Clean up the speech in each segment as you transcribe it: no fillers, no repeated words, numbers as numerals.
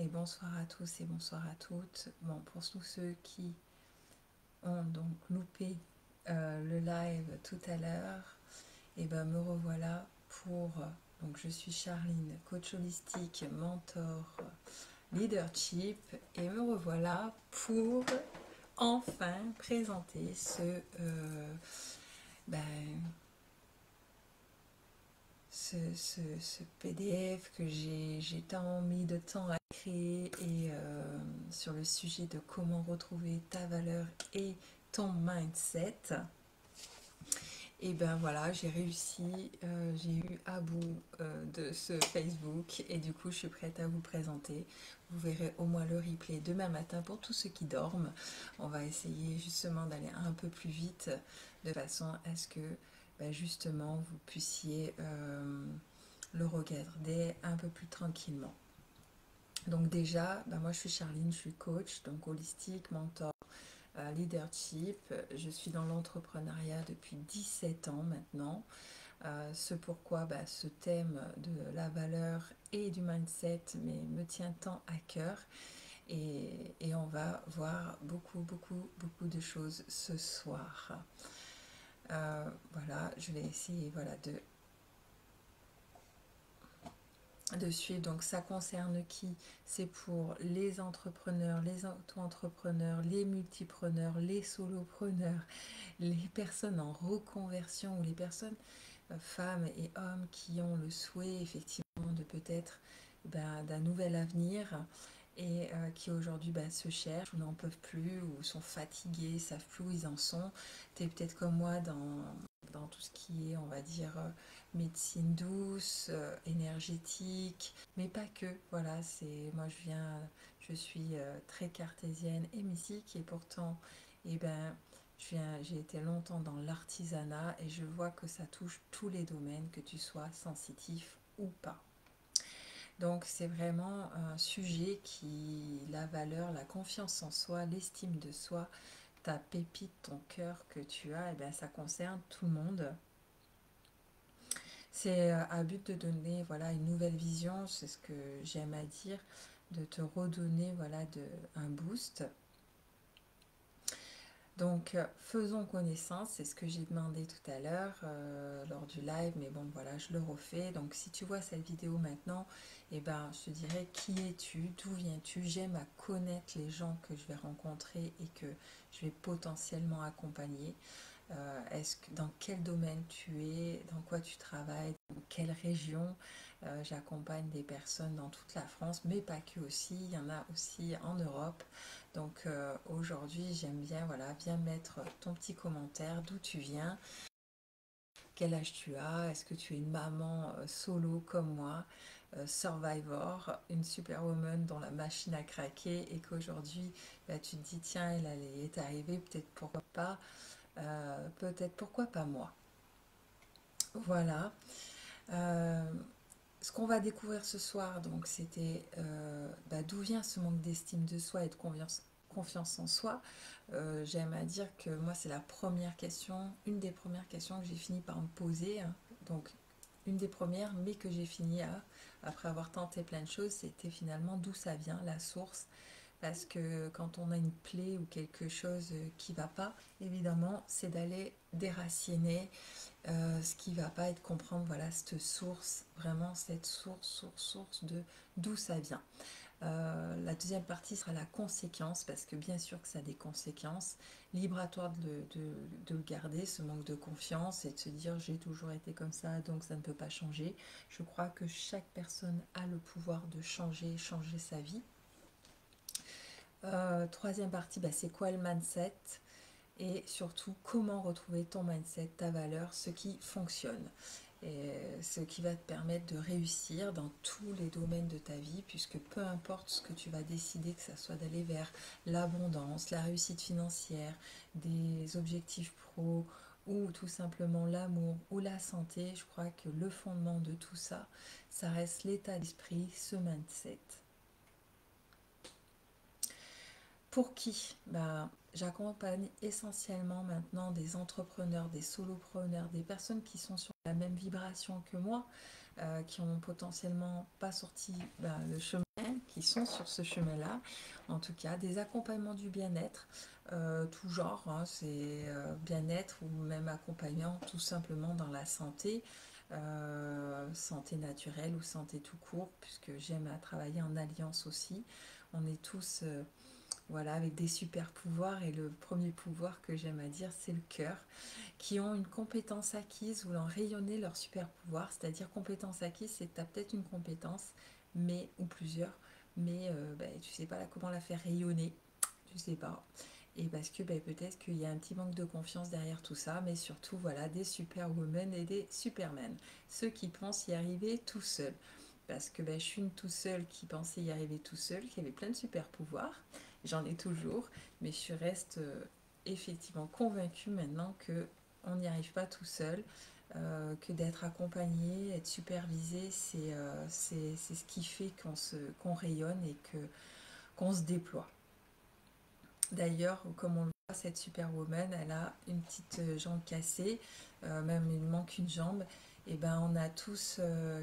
Et bonsoir à tous et bonsoir à toutes. Bon, pour tous ceux qui ont donc loupé le live tout à l'heure, et ben me revoilà pour... donc je suis Charline, coach holistique, mentor, leadership, et me revoilà pour enfin présenter ben, ce PDF que j'ai tant mis de temps à créer et sur le sujet de comment retrouver ta valeur et ton mindset. Et ben voilà, j'ai réussi, j'ai eu à bout de ce Facebook et du coup je suis prête à vous présenter. Vous verrez au moins le replay demain matin pour tous ceux qui dorment. On va essayer justement d'aller un peu plus vite de façon à ce que ben justement vous puissiez le regarder un peu plus tranquillement. Donc déjà, ben moi je suis Charline, je suis coach, donc holistique, mentor, leadership. Je suis dans l'entrepreneuriat depuis 17 ans maintenant. Ce pourquoi ce thème de la valeur et du mindset me tient tant à cœur. Et on va voir beaucoup de choses ce soir. Voilà, je vais essayer de suivre. Donc ça concerne qui? C'est pour les entrepreneurs, les auto-entrepreneurs, les multipreneurs, les solopreneurs, les personnes en reconversion ou les personnes, femmes et hommes, qui ont le souhait effectivement de peut-être d'un nouvel avenir et qui aujourd'hui se cherchent ou n'en peuvent plus ou sont fatigués, savent plus où ils en sont. Tu es peut-être comme moi dans tout ce qui est, on va dire, médecine douce, énergétique, mais pas que. Voilà, moi je suis très cartésienne et mystique et pourtant, eh ben, j'ai été longtemps dans l'artisanat et je vois que ça touche tous les domaines, que tu sois sensitif ou pas. Donc c'est vraiment un sujet la valeur, la confiance en soi, l'estime de soi, ta pépite, ton cœur que tu as, et bien ça concerne tout le monde. C'est à but de donner une nouvelle vision, c'est ce que j'aime à dire, de te redonner un boost. Donc faisons connaissance, c'est ce que j'ai demandé tout à l'heure lors du live, mais bon voilà, je le refais. Donc si tu vois cette vidéo maintenant, je te dirais qui es-tu, d'où viens-tu. J'aime à connaître les gens que je vais rencontrer et que je vais potentiellement accompagner. Dans quel domaine tu es, dans quoi tu travailles, dans quelle région. J'accompagne des personnes dans toute la France, mais pas que aussi, il y en a aussi en Europe. Donc aujourd'hui, j'aime bien, viens mettre ton petit commentaire, d'où tu viens, quel âge tu as, est-ce que tu es une maman solo comme moi, survivor, une superwoman dont la machine a craqué et qu'aujourd'hui tu te dis tiens, elle est arrivée, peut-être pourquoi pas moi. Voilà. Euh, Ce qu'on va découvrir ce soir, donc, c'était d'où vient ce manque d'estime de soi et de confiance en soi. J'aime à dire que moi, c'est la première question, une des premières questions que j'ai fini par me poser. Hein. Donc, une des premières, mais que j'ai fini après avoir tenté plein de choses, c'était finalement d'où ça vient, la source. Parce que quand on a une plaie ou quelque chose qui ne va pas, évidemment, c'est d'aller déraciner ce qui va pas et de comprendre cette source, vraiment cette source de d'où ça vient. La deuxième partie sera la conséquence, parce que bien sûr que ça a des conséquences. Libre à toi de le garder, ce manque de confiance, et de se dire j'ai toujours été comme ça, donc ça ne peut pas changer. Je crois que chaque personne a le pouvoir de changer sa vie. Troisième partie, c'est quoi le mindset? Et surtout, comment retrouver ton mindset, ta valeur, ce qui fonctionne. Et ce qui va te permettre de réussir dans tous les domaines de ta vie, puisque peu importe ce que tu vas décider, que ce soit d'aller vers l'abondance, la réussite financière, des objectifs pro, ou tout simplement l'amour ou la santé, je crois que le fondement de tout ça, ça reste l'état d'esprit, ce mindset. Pour qui? Bah, j'accompagne essentiellement maintenant des entrepreneurs, des solopreneurs, des personnes qui sont sur la même vibration que moi, qui ont potentiellement pas sorti le chemin, qui sont sur ce chemin-là. En tout cas, des accompagnements du bien-être, tout genre, hein, c'est bien-être ou même accompagnant tout simplement dans la santé. Santé naturelle ou santé tout court, puisque j'aime à travailler en alliance aussi. On est tous voilà, avec des super pouvoirs, et le premier pouvoir que j'aime à dire, c'est le cœur, qui ont une compétence acquise voulant rayonner leur super pouvoir, c'est-à-dire compétence acquise, c'est que tu as peut-être une compétence, mais ou plusieurs, mais tu sais pas comment la faire rayonner, tu sais pas. Et parce que peut-être qu'il y a un petit manque de confiance derrière tout ça, mais surtout voilà, des superwomen et des supermen, ceux qui pensent y arriver tout seuls. Parce que je suis une tout seule qui pensait y arriver tout seul, qui avait plein de super pouvoirs. J'en ai toujours, mais je reste effectivement convaincue maintenant que on n'y arrive pas tout seul, que d'être accompagné, être supervisé, c'est ce qui fait qu'on rayonne et qu'on se déploie. D'ailleurs, comme on le voit, cette superwoman, elle a une petite jambe cassée, même il manque une jambe. Et on a tous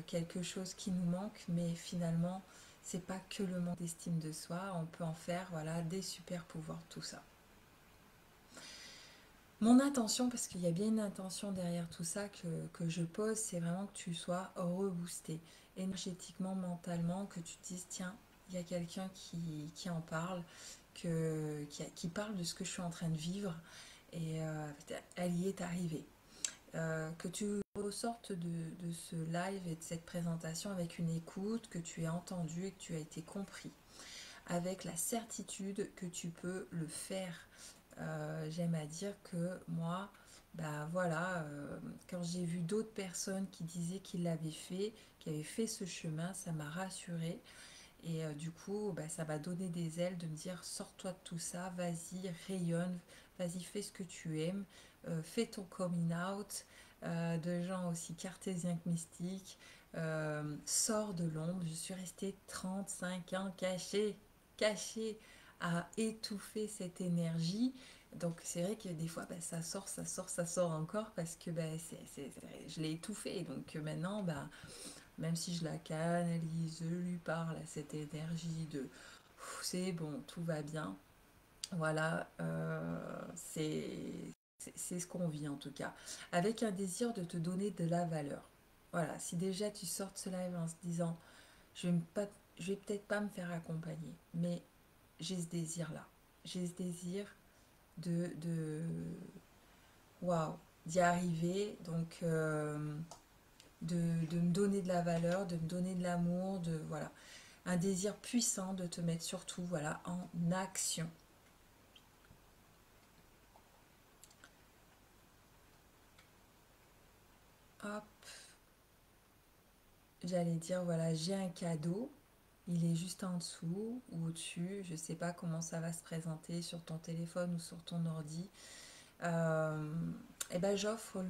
quelque chose qui nous manque, mais finalement, c'est pas que le manque d'estime de soi. On peut en faire, voilà, des super pouvoirs, tout ça. Mon intention, parce qu'il y a bien une intention derrière tout ça que je pose, c'est vraiment que tu sois reboosté énergétiquement, mentalement, que tu te dises, tiens, il y a quelqu'un qui en parle, qui parle de ce que je suis en train de vivre, et elle y est arrivée. Que tu ressortes de ce live et de cette présentation avec une écoute, que tu aies entendu et que tu as été compris, avec la certitude que tu peux le faire. J'aime à dire que moi, voilà, quand j'ai vu d'autres personnes qui disaient qu'ils l'avaient fait, qui avaient fait ce chemin, ça m'a rassurée. Et du coup, ça m'a donné des ailes de me dire, sors-toi de tout ça, vas-y, rayonne, vas-y, fais ce que tu aimes, fais ton coming out, de gens aussi cartésiens que mystiques, sors de l'ombre. Je suis restée 35 ans cachée à étouffer cette énergie. Donc c'est vrai que des fois, ça sort encore parce que je l'ai étouffée. Donc maintenant, même si je la canalise, je lui parle à cette énergie de c'est bon, tout va bien. Voilà, c'est ce qu'on vit en tout cas. Avec un désir de te donner de la valeur. Voilà, si déjà tu sors de ce live en se disant je vais, pas, je vais peut-être pas me faire accompagner, mais j'ai ce désir-là. J'ai ce désir de waouh, d'y arriver. Donc, de me donner de la valeur, de me donner de l'amour, de voilà, un désir puissant de te mettre surtout voilà en action. Hop, j'allais dire voilà, j'ai un cadeau, il est juste en dessous ou au-dessus, je sais pas comment ça va se présenter sur ton téléphone ou sur ton ordi. Euh, et j'offre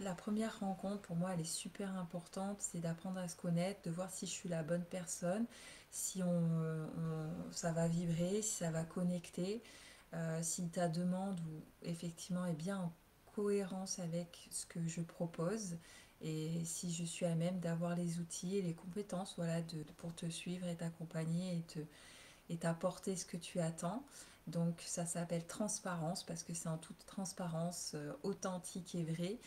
la première rencontre. Pour moi elle est super importante, c'est d'apprendre à se connaître, de voir si je suis la bonne personne, si ça va vibrer, si ça va connecter, si ta demande ou effectivement est bien en cohérence avec ce que je propose, et si je suis à même d'avoir les outils et les compétences voilà, pour te suivre et t'accompagner et t'apporter ce que tu attends. Donc ça s'appelle transparence parce que c'est en toute transparence, authentique et vrai,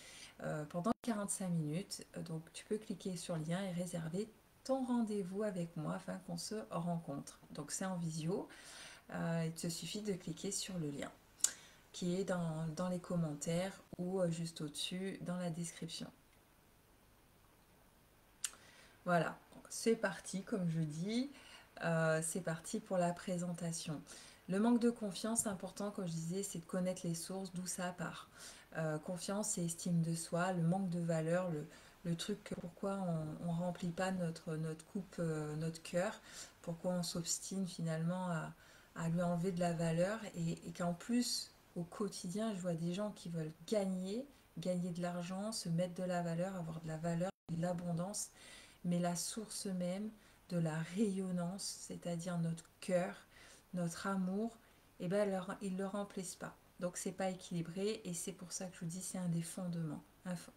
pendant 45 minutes. Donc tu peux cliquer sur le lien et réserver ton rendez-vous avec moi afin qu'on se rencontre. Donc c'est en visio, il te suffit de cliquer sur le lien qui est dans les commentaires ou juste au-dessus dans la description. Voilà, c'est parti comme je dis. C'est parti pour la présentation. Le manque de confiance, important, comme je disais, c'est de connaître les sources, d'où ça part. Confiance et estime de soi, le manque de valeur, le truc, pourquoi on ne remplit pas notre coupe, notre cœur, pourquoi on s'obstine finalement à lui enlever de la valeur, et qu'en plus, au quotidien, je vois des gens qui veulent gagner de l'argent, se mettre de la valeur, avoir de la valeur, de l'abondance, mais la source même de la rayonnance, c'est-à-dire notre cœur, notre amour, et ben ils ne le remplissent pas. Donc c'est pas équilibré et c'est pour ça que je vous dis c'est un des fondements,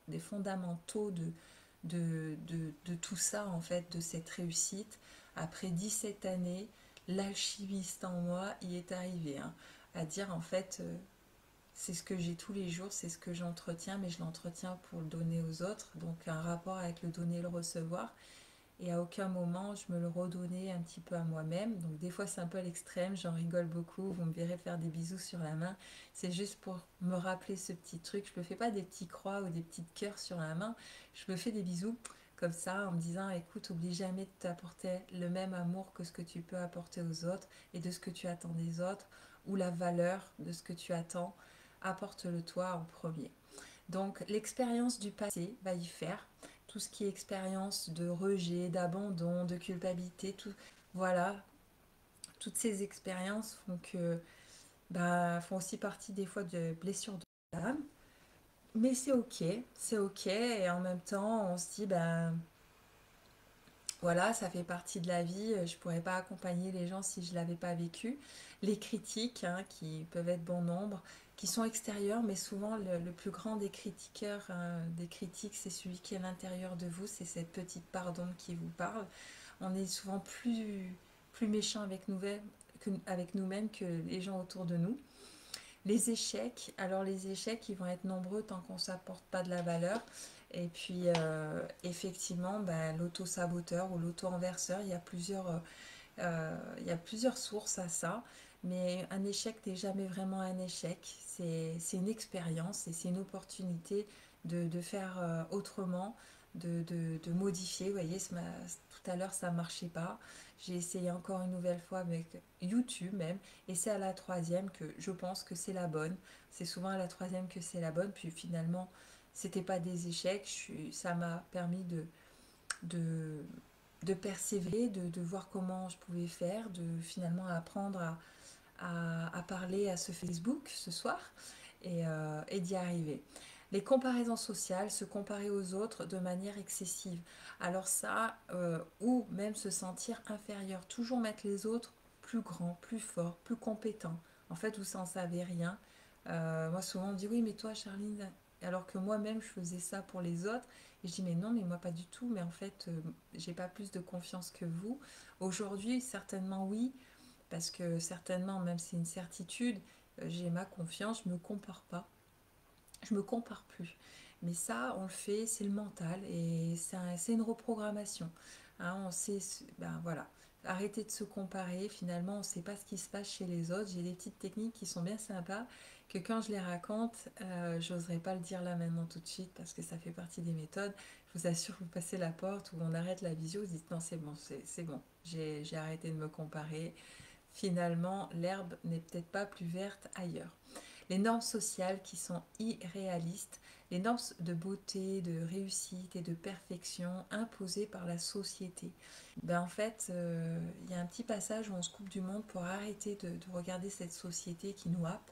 des fondamentaux de tout ça en fait, de cette réussite. Après 17 années, l'alchimiste en moi y est arrivé, hein, à dire en fait c'est ce que j'ai tous les jours, c'est ce que j'entretiens, mais je l'entretiens pour le donner aux autres, donc un rapport avec le donner et le recevoir. Et à aucun moment je me le redonnais un petit peu à moi-même. Donc des fois c'est un peu à l'extrême, j'en rigole beaucoup, vous me verrez faire des bisous sur la main. C'est juste pour me rappeler ce petit truc. Je me fais pas des petits croix ou des petites cœurs sur la main, je me fais des bisous comme ça en me disant écoute, oublie jamais de t'apporter le même amour que ce que tu peux apporter aux autres et de ce que tu attends des autres ou la valeur de ce que tu attends, apporte-le toi en premier. Donc l'expérience du passé va y faire, tout ce qui est expérience de rejet, d'abandon, de culpabilité, tout, voilà, toutes ces expériences font que font aussi partie des fois de blessures de l'âme. Mais c'est ok, et en même temps on se dit voilà, ça fait partie de la vie, je pourrais pas accompagner les gens si je l'avais pas vécu. Les critiques, hein, qui peuvent être bon nombre, qui sont extérieures, mais souvent le plus grand des critiqueurs, hein, des critiques, c'est celui qui est à l'intérieur de vous, c'est cette petite part d'ombre qui vous parle. On est souvent plus méchant avec nous-mêmes que les gens autour de nous. Les échecs, alors les échecs, ils vont être nombreux tant qu'on ne s'apporte pas de la valeur. Et puis, effectivement, l'auto-saboteur ou l'auto-enverseur, il y a plusieurs sources à ça. Mais un échec n'est jamais vraiment un échec. C'est une expérience et c'est une opportunité de faire autrement, de modifier. Vous voyez, tout à l'heure, ça ne marchait pas. J'ai essayé encore une nouvelle fois avec YouTube même. Et c'est à la troisième que je pense que c'est la bonne. C'est souvent à la troisième que c'est la bonne. Puis finalement, c'était pas des échecs. Ça m'a permis de, de persévérer, de voir comment je pouvais faire, de finalement apprendre à parler à ce Facebook ce soir et d'y arriver. Les comparaisons sociales, se comparer aux autres de manière excessive. Alors ça, ou même se sentir inférieur, toujours mettre les autres plus grands, plus forts, plus compétents. En fait, vous n'en savez rien. Moi, souvent, on me dit oui, mais toi, Charline, alors que moi-même, je faisais ça pour les autres. Et je dis mais non, mais moi pas du tout. Mais en fait, j'ai pas plus de confiance que vous. Aujourd'hui, certainement oui, parce que certainement, même si c'est une certitude, j'ai ma confiance, je me compare pas, je me compare plus. Mais ça, on le fait, c'est le mental et c'est une reprogrammation. Hein, on sait, voilà, arrêter de se comparer. Finalement, on ne sait pas ce qui se passe chez les autres. J'ai des petites techniques qui sont bien sympas que quand je les raconte, j'oserais pas le dire là maintenant tout de suite parce que ça fait partie des méthodes. Je vous assure, vous passez la porte ou on arrête la visio, vous dites non, c'est bon, c'est bon. J'ai arrêté de me comparer. Finalement, l'herbe n'est peut-être pas plus verte ailleurs. Les normes sociales qui sont irréalistes, les normes de beauté, de réussite et de perfection imposées par la société. En fait, il y a un petit passage où on se coupe du monde pour arrêter de regarder cette société qui nous happe.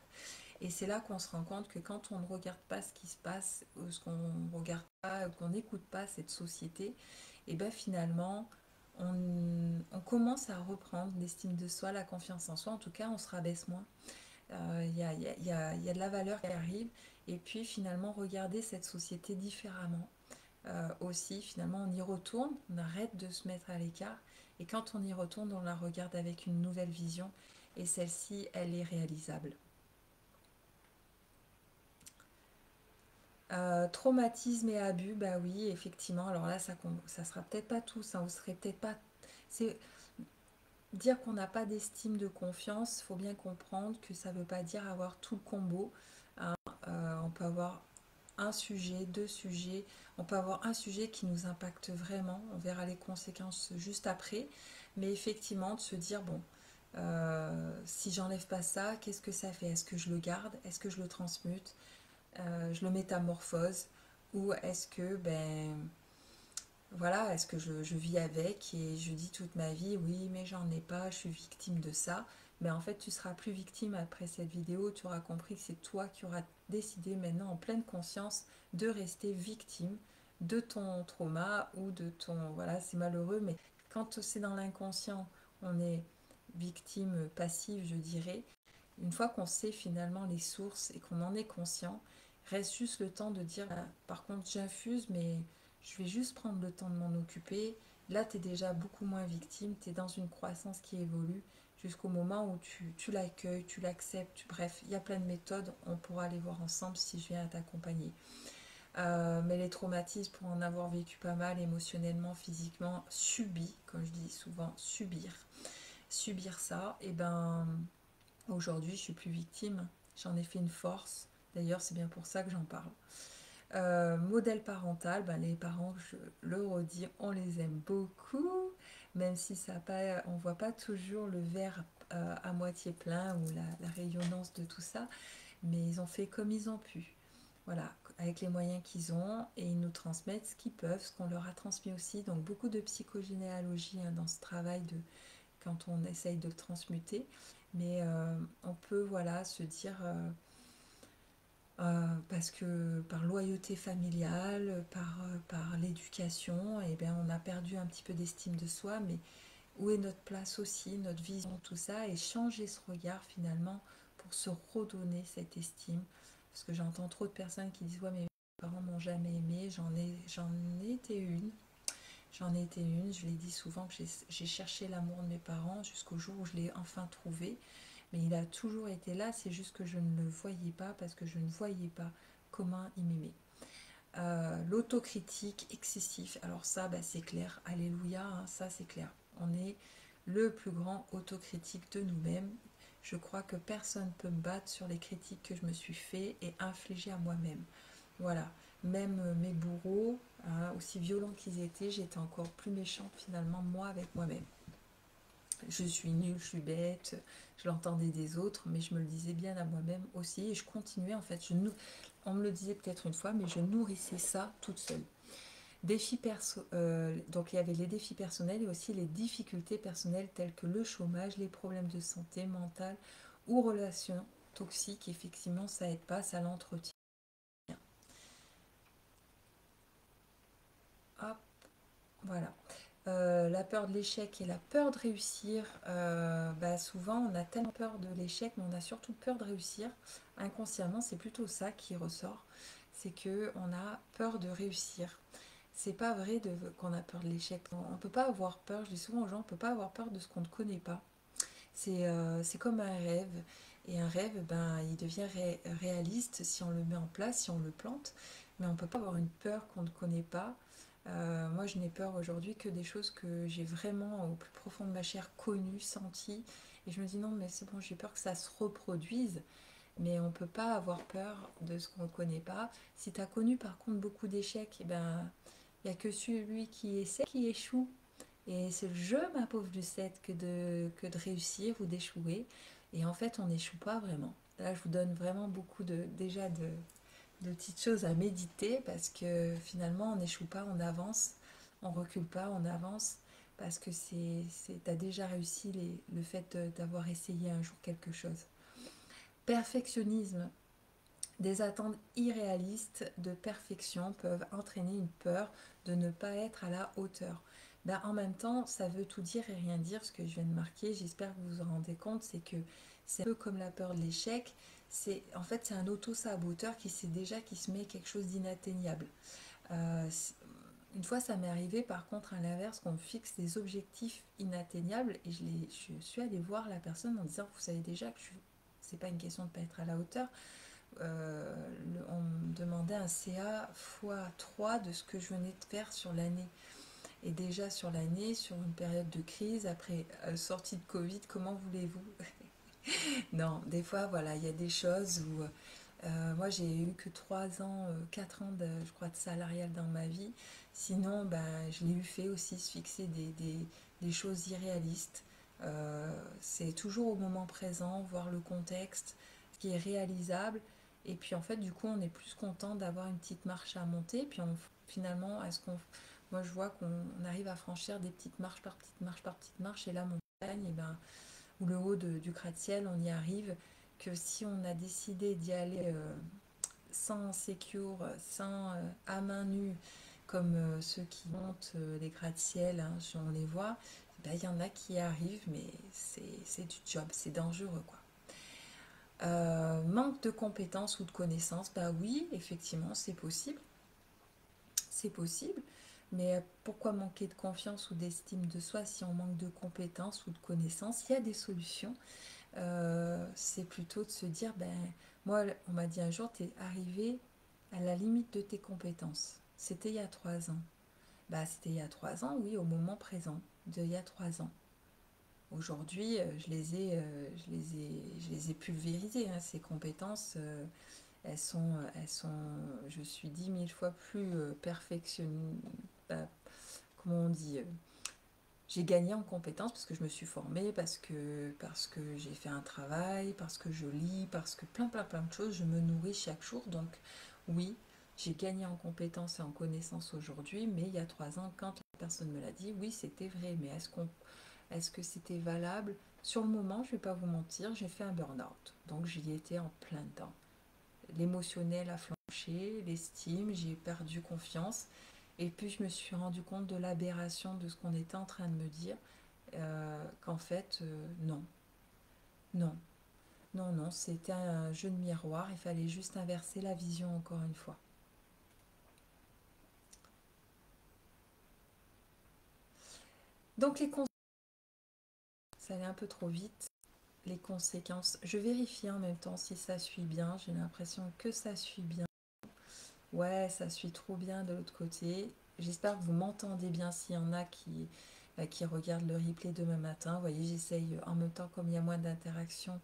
Et c'est là qu'on se rend compte que quand on ne regarde pas ce qui se passe, ou ce qu'on ne regarde pas, ou qu'on n'écoute pas cette société, et finalement, on commence à reprendre l'estime de soi, la confiance en soi. En tout cas, on se rabaisse moins. Il y a de la valeur qui arrive. Et puis finalement, regarder cette société différemment. Aussi, finalement, on y retourne, on arrête de se mettre à l'écart. Et quand on y retourne, on la regarde avec une nouvelle vision. Et celle-ci, elle est réalisable. Traumatisme et abus, bah oui, effectivement. Alors là, ça sera peut-être pas tous, hein, vous serez peut-être pas. C'est dire qu'on n'a pas d'estime de confiance. Il faut bien comprendre que ça ne veut pas dire avoir tout le combo. Hein. On peut avoir un sujet, deux sujets. On peut avoir un sujet qui nous impacte vraiment. On verra les conséquences juste après. Mais effectivement, de se dire bon, si j'enlève pas ça, qu'est-ce que ça fait? Est-ce que je le garde? Est-ce que je le transmute? Je le métamorphose? Ou est-ce que voilà, est-ce que je vis avec et je dis toute ma vie, oui, mais j'en ai pas, je suis victime de ça. Mais en fait, tu seras plus victime après cette vidéo, tu auras compris que c'est toi qui auras décidé maintenant en pleine conscience de rester victime de ton trauma ou de ton... Voilà, c'est malheureux, mais quand c'est dans l'inconscient, on est victime passive, je dirais. Une fois qu'on sait finalement les sources et qu'on en est conscient, reste juste le temps de dire, ah, par contre j'infuse, mais je vais juste prendre le temps de m'en occuper. Là, tu es déjà beaucoup moins victime, tu es dans une croissance qui évolue jusqu'au moment où tu l'accueilles, tu l'acceptes. Bref, il y a plein de méthodes, on pourra les voir ensemble si je viens à t'accompagner. Mais les traumatismes, pour en avoir vécu pas mal émotionnellement, physiquement, subi, comme je dis souvent, subir ça, et ben aujourd'hui je suis plus victime, j'en ai fait une force. D'ailleurs, c'est bien pour ça que j'en parle. Modèle parental, ben, les parents, je le redis, on les aime beaucoup, même si ça pas, on ne voit pas toujours le verre à moitié plein ou la rayonnance de tout ça, mais ils ont fait comme ils ont pu. Voilà, avec les moyens qu'ils ont, et ils nous transmettent ce qu'ils peuvent, ce qu'on leur a transmis aussi. Donc beaucoup de psychogénéalogie hein, dans ce travail de quand on essaye de le transmuter, mais on peut voilà se dire parce que par loyauté familiale, par l'éducation, et bien on a perdu un petit peu d'estime de soi, mais où est notre place aussi, notre vision, tout ça, et changer ce regard finalement pour se redonner cette estime. Parce que j'entends trop de personnes qui disent ouais mais mes parents m'ont jamais aimé, j'en ai été une. J'en ai été une, je l'ai dit souvent que j'ai cherché l'amour de mes parents jusqu'au jour où je l'ai enfin trouvé. Mais il a toujours été là, c'est juste que je ne le voyais pas parce que je ne voyais pas comment il m'aimait. L'autocritique excessif, alors ça bah, c'est clair, alléluia, hein, ça c'est clair. On est le plus grand autocritique de nous-mêmes. Je crois que personne ne peut me battre sur les critiques que je me suis fait et infliger à moi-même. Voilà, même mes bourreaux, hein, aussi violents qu'ils étaient, j'étais encore plus méchante finalement moi avec moi-même. Je suis nulle, je suis bête, je l'entendais des autres, mais je me le disais bien à moi-même aussi et je continuais en fait. On me le disait peut-être une fois, mais je nourrissais ça toute seule. Donc il y avait les défis personnels et aussi les difficultés personnelles telles que le chômage, les problèmes de santé mentale ou relations toxiques. Effectivement, ça aide pas, ça l'entretient. Hop, voilà. La peur de l'échec et la peur de réussir, bah souvent on a tellement peur de l'échec, mais on a surtout peur de réussir. Inconsciemment, c'est plutôt ça qui ressort, c'est que on a peur de réussir. C'est pas vrai qu'on a peur de l'échec. On ne peut pas avoir peur, je dis souvent aux gens, on ne peut pas avoir peur de ce qu'on ne connaît pas. C'est comme un rêve. Et un rêve, ben, il devient réaliste si on le met en place, si on le plante. Mais on ne peut pas avoir une peur qu'on ne connaît pas. Moi, je n'ai peur aujourd'hui que des choses que j'ai vraiment au plus profond de ma chair connues, senties. Et je me dis non, mais c'est bon, j'ai peur que ça se reproduise. Mais on ne peut pas avoir peur de ce qu'on ne connaît pas. Si tu as connu par contre beaucoup d'échecs, eh ben, il n'y a que celui qui essaie qui échoue. Et c'est le jeu, ma pauvre Lucette, que de réussir ou d'échouer. Et en fait, on n'échoue pas vraiment. Là, je vous donne vraiment beaucoup déjà de petites choses à méditer parce que finalement, on n'échoue pas, on avance. On recule pas, on avance. Parce que tu as déjà réussi le fait d'avoir essayé un jour quelque chose. Perfectionnisme. Des attentes irréalistes de perfection peuvent entraîner une peur de ne pas être à la hauteur. Ben, en même temps, ça veut tout dire et rien dire, ce que je viens de marquer, j'espère que vous vous en rendez compte, c'est que c'est un peu comme la peur de l'échec, en fait c'est un auto-saboteur qui sait déjà qu'il se met quelque chose d'inatteignable. Euh, une fois ça m'est arrivé par contre à l'inverse qu'on me fixe des objectifs inatteignables et je suis allée voir la personne en disant vous savez déjà que c'est pas une question de ne pas être à la hauteur, on me demandait un CA x3 de ce que je venais de faire sur l'année. Et déjà sur l'année, sur une période de crise, après sortie de Covid, comment voulez-vous? Non, des fois, voilà, il y a des choses où moi j'ai eu que 3 ans, 4 ans je crois, de salarial dans ma vie. Sinon, ben, je l'ai eu fait aussi, se fixer des choses irréalistes. C'est toujours au moment présent, voir le contexte, ce qui est réalisable. Et puis en fait, du coup, on est plus content d'avoir une petite marche à monter. Puis finalement, moi je vois qu'on arrive à franchir des petites marches par petites marches par petites marches. Et la montagne, et ben, ou le haut du gratte-ciel, on y arrive que si on a décidé d'y aller sans sécure, sans à main nue, comme ceux qui montent les gratte-ciel, hein, on les voit, ben, y en a qui y arrivent, mais c'est du job, c'est dangereux, quoi. Manque de compétences ou de connaissances, bah oui, effectivement, c'est possible, mais pourquoi manquer de confiance ou d'estime de soi si on manque de compétences ou de connaissances? Il y a des solutions. C'est plutôt de se dire, ben, moi, on m'a dit un jour, tu es arrivé à la limite de tes compétences. C'était il y a 3 ans. Bah, c'était il y a 3 ans, oui, au moment présent, de il y a 3 ans. Aujourd'hui, je les ai pulvérisées, hein, ces compétences. Je suis 10 000 fois plus perfectionnée. Bah, comment on dit j'ai gagné en compétences parce que je me suis formée, parce que j'ai fait un travail, parce que je lis, parce que plein de choses. Je me nourris chaque jour. Donc, oui, j'ai gagné en compétences et en connaissances aujourd'hui, mais il y a 3 ans, quand la personne me l'a dit, oui, c'était vrai. Mais est-ce que c'était valable? Sur le moment, je ne vais pas vous mentir, j'ai fait un burn-out. Donc, j'y étais en plein temps. L'émotionnel a flanché, l'estime, j'ai perdu confiance. Et puis je me suis rendu compte de l'aberration de ce qu'on était en train de me dire, qu'en fait, non, non, non, c'était un jeu de miroir, il fallait juste inverser la vision encore une fois. Donc les conséquences, ça allait un peu trop vite, les conséquences, je vérifie en même temps si ça suit bien, j'ai l'impression que ça suit bien. Ouais, ça suit trop bien de l'autre côté. J'espère que vous m'entendez bien s'il y en a qui regardent le replay demain matin. Vous voyez, j'essaye en même temps, comme il y a moins d'interaction,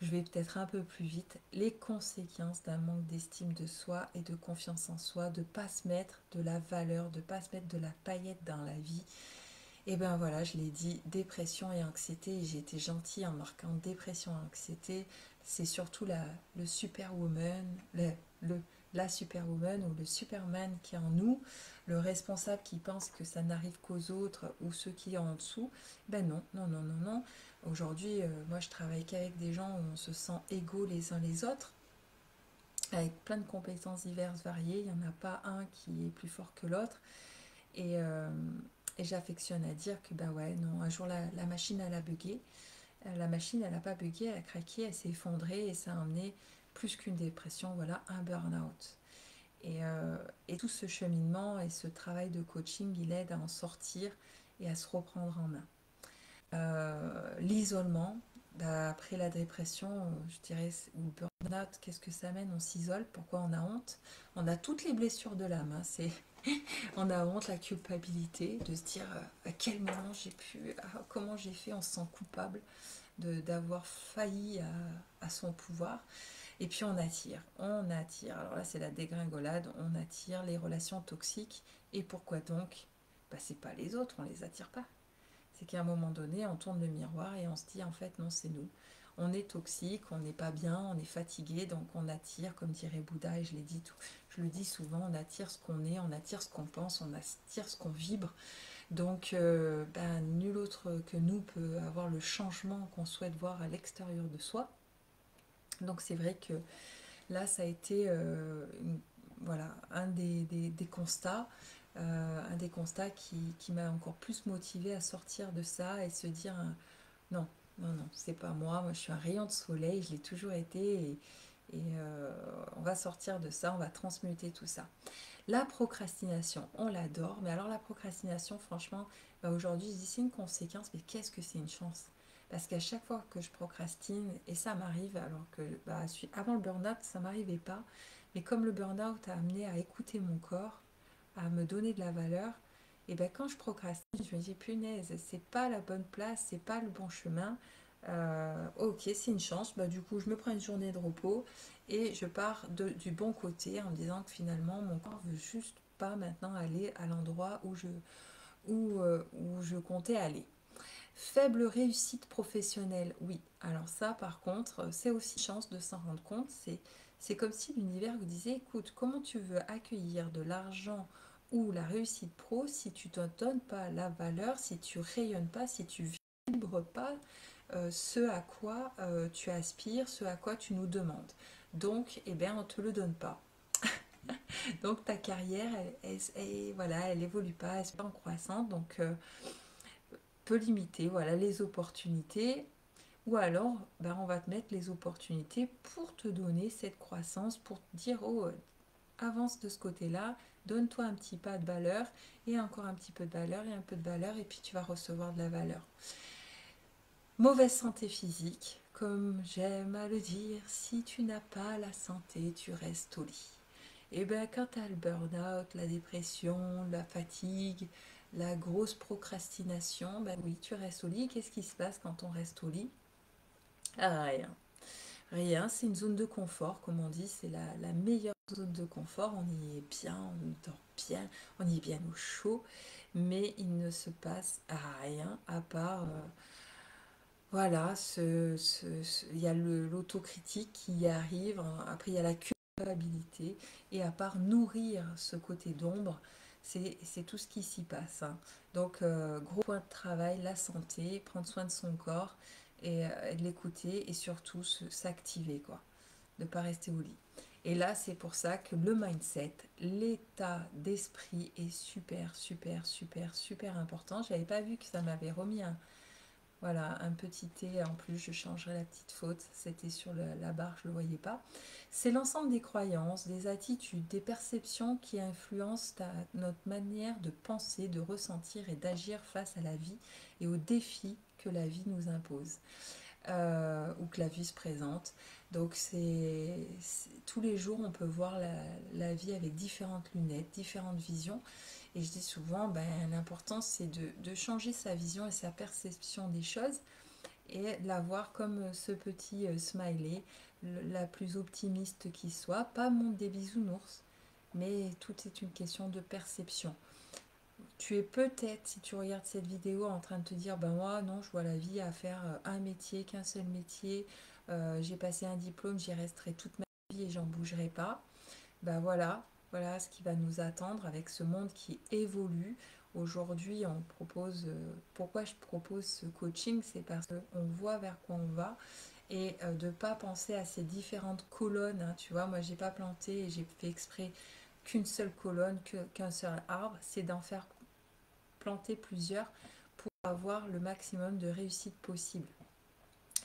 je vais peut-être un peu plus vite. Les conséquences d'un manque d'estime de soi et de confiance en soi, de ne pas se mettre de la valeur, de ne pas se mettre de la paillette dans la vie. Et ben voilà, je l'ai dit, dépression et anxiété. Et j'ai été gentille en marquant dépression et anxiété. C'est surtout le superwoman, le- la superwoman ou le superman qui est en nous, le responsable qui pense que ça n'arrive qu'aux autres ou ceux qui sont en dessous. Ben non, non, non, non, non. Aujourd'hui, moi je travaille qu'avec des gens où on se sent égaux les uns les autres, avec plein de compétences diverses, variées. Il n'y en a pas un qui est plus fort que l'autre. Et, euh, et j'affectionne à dire que, bah ouais, non, un jour la machine, elle a bugué. La machine, elle n'a pas bugué, elle a craqué, elle s'est effondrée et ça a emmené plus qu'une dépression, voilà, un burn-out. Et tout ce cheminement et ce travail de coaching, il aide à en sortir et à se reprendre en main. L'isolement, bah, après la dépression, je dirais, ou le burn-out, qu'est-ce que ça mène? On s'isole, pourquoi on a honte? On a toutes les blessures de l'âme, hein, on a honte, la culpabilité, de se dire à quel moment j'ai pu, comment j'ai fait, on se sent coupable d'avoir failli à son pouvoir. Et puis on attire. Alors là c'est la dégringolade, on attire les relations toxiques. Et pourquoi donc? Bah, c'est pas les autres, on les attire pas. C'est qu'à un moment donné, on tourne le miroir et on se dit en fait non, c'est nous. On est toxique, on n'est pas bien, on est fatigué, donc on attire, comme dirait Bouddha, et je le dis souvent, on attire ce qu'on est, on attire ce qu'on pense, on attire ce qu'on vibre. Donc ben, nul autre que nous peut avoir le changement qu'on souhaite voir à l'extérieur de soi. Donc c'est vrai que là, ça a été voilà, des constats, un des constats qui m'a encore plus motivé à sortir de ça et se dire non, non, non, c'est pas moi, moi je suis un rayon de soleil, je l'ai toujours été on va sortir de ça, on va transmuter tout ça. La procrastination, on l'adore, mais alors la procrastination, franchement, bah aujourd'hui, je dis c'est une conséquence, mais qu'est-ce que c'est une chance? Parce qu'à chaque fois que je procrastine, et ça m'arrive, alors que bah, avant le burn-out, ça m'arrivait pas, mais comme le burn-out a amené à écouter mon corps, à me donner de la valeur, et ben quand je procrastine, je me dis punaise, c'est pas la bonne place, c'est pas le bon chemin. Ok, c'est une chance. Bah, du coup, je me prends une journée de repos et je pars du bon côté en me disant que finalement, mon corps veut juste pas maintenant aller à l'endroit où je comptais aller. Faible réussite professionnelle, oui. Alors ça, par contre, c'est aussi une chance de s'en rendre compte. C'est comme si l'univers vous disait, écoute, comment tu veux accueillir de l'argent ou la réussite pro si tu ne te donnes pas la valeur, si tu rayonnes pas, si tu vibres pas ce à quoi tu aspires, ce à quoi tu nous demandes. Donc, eh bien, on ne te le donne pas. Donc, ta carrière, voilà, elle évolue pas, elle n'est pas en croissance. Donc, peut limiter, voilà, les opportunités. Ou alors, ben, on va te mettre les opportunités pour te donner cette croissance, pour te dire, oh, avance de ce côté-là, donne-toi un petit pas de valeur, et encore un petit peu de valeur, et un peu de valeur, et puis tu vas recevoir de la valeur. Mauvaise santé physique, comme j'aime à le dire, si tu n'as pas la santé, tu restes au lit. Et bien quand tu as le burn-out, la dépression, la fatigue, la grosse procrastination, ben oui, tu restes au lit. Qu'est-ce qui se passe quand on reste au lit? Ah, rien. Rien, c'est une zone de confort, comme on dit, c'est la meilleure zone de confort. On y est bien, on dort bien, on y est bien au chaud, mais il ne se passe rien à part, voilà, il y a l'autocritique qui arrive, après il y a la culpabilité, et à part nourrir ce côté d'ombre, c'est tout ce qui s'y passe, hein. Donc, gros point de travail, la santé, prendre soin de son corps et de l'écouter et surtout s'activer, quoi, de ne pas rester au lit. Et là, c'est pour ça que le mindset, l'état d'esprit est super, super, super, super important. J'avais pas vu que ça m'avait remis voilà, un petit T en plus, je changerai la petite faute, c'était sur la barre, je ne le voyais pas. C'est l'ensemble des croyances, des attitudes, des perceptions qui influencent notre manière de penser, de ressentir et d'agir face à la vie et aux défis que la vie nous impose, ou que la vie se présente. Donc tous les jours, on peut voir la vie avec différentes lunettes, différentes visions. Et je dis souvent, ben, l'important c'est de changer sa vision et sa perception des choses et de la voir comme ce petit smiley, la plus optimiste qui soit. Pas monde des bisounours, mais tout est une question de perception. Tu es peut-être, si tu regardes cette vidéo, en train de te dire, ben moi, non, je vois la vie à faire un métier, qu'un seul métier. J'ai passé un diplôme, j'y resterai toute ma vie et j'en bougerai pas. Ben voilà, voilà ce qui va nous attendre avec ce monde qui évolue. Aujourd'hui, on propose. Pourquoi je propose ce coaching? C'est parce qu'on voit vers quoi on va et de ne pas penser à ces différentes colonnes, hein. Tu vois, moi, j'ai pas planté et j'ai fait exprès qu'une seule colonne, qu'un seul arbre. C'est d'en faire planter plusieurs pour avoir le maximum de réussite possible.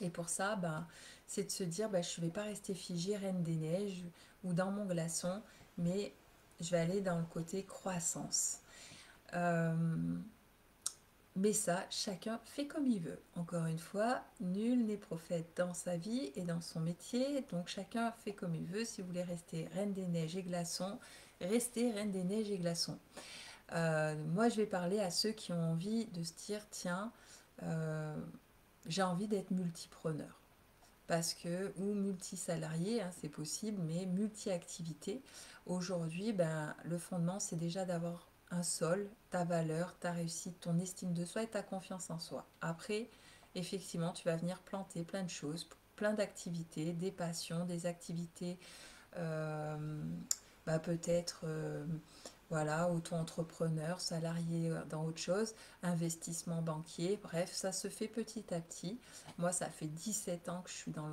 Et pour ça, bah, c'est de se dire, bah, je ne vais pas rester figée reine des neiges ou dans mon glaçon, mais je vais aller dans le côté croissance. Euh, mais ça, chacun fait comme il veut. Encore une fois, nul n'est prophète dans sa vie et dans son métier, donc chacun fait comme il veut. Si vous voulez rester reine des neiges et glaçons, restez reine des neiges et glaçons. Moi, je vais parler à ceux qui ont envie de se dire, tiens, euh, j'ai envie d'être multipreneur parce que, ou multisalarié, hein, c'est possible, mais multi-activité. Aujourd'hui, ben, le fondement, c'est déjà d'avoir un sol, ta valeur, ta réussite, ton estime de soi et ta confiance en soi. Après, effectivement, tu vas venir planter plein de choses, plein d'activités, des passions, des activités, euh, bah, peut-être voilà, auto-entrepreneur, salarié dans autre chose, investissement banquier, bref, ça se fait petit à petit. Moi, ça fait 17 ans que je suis dans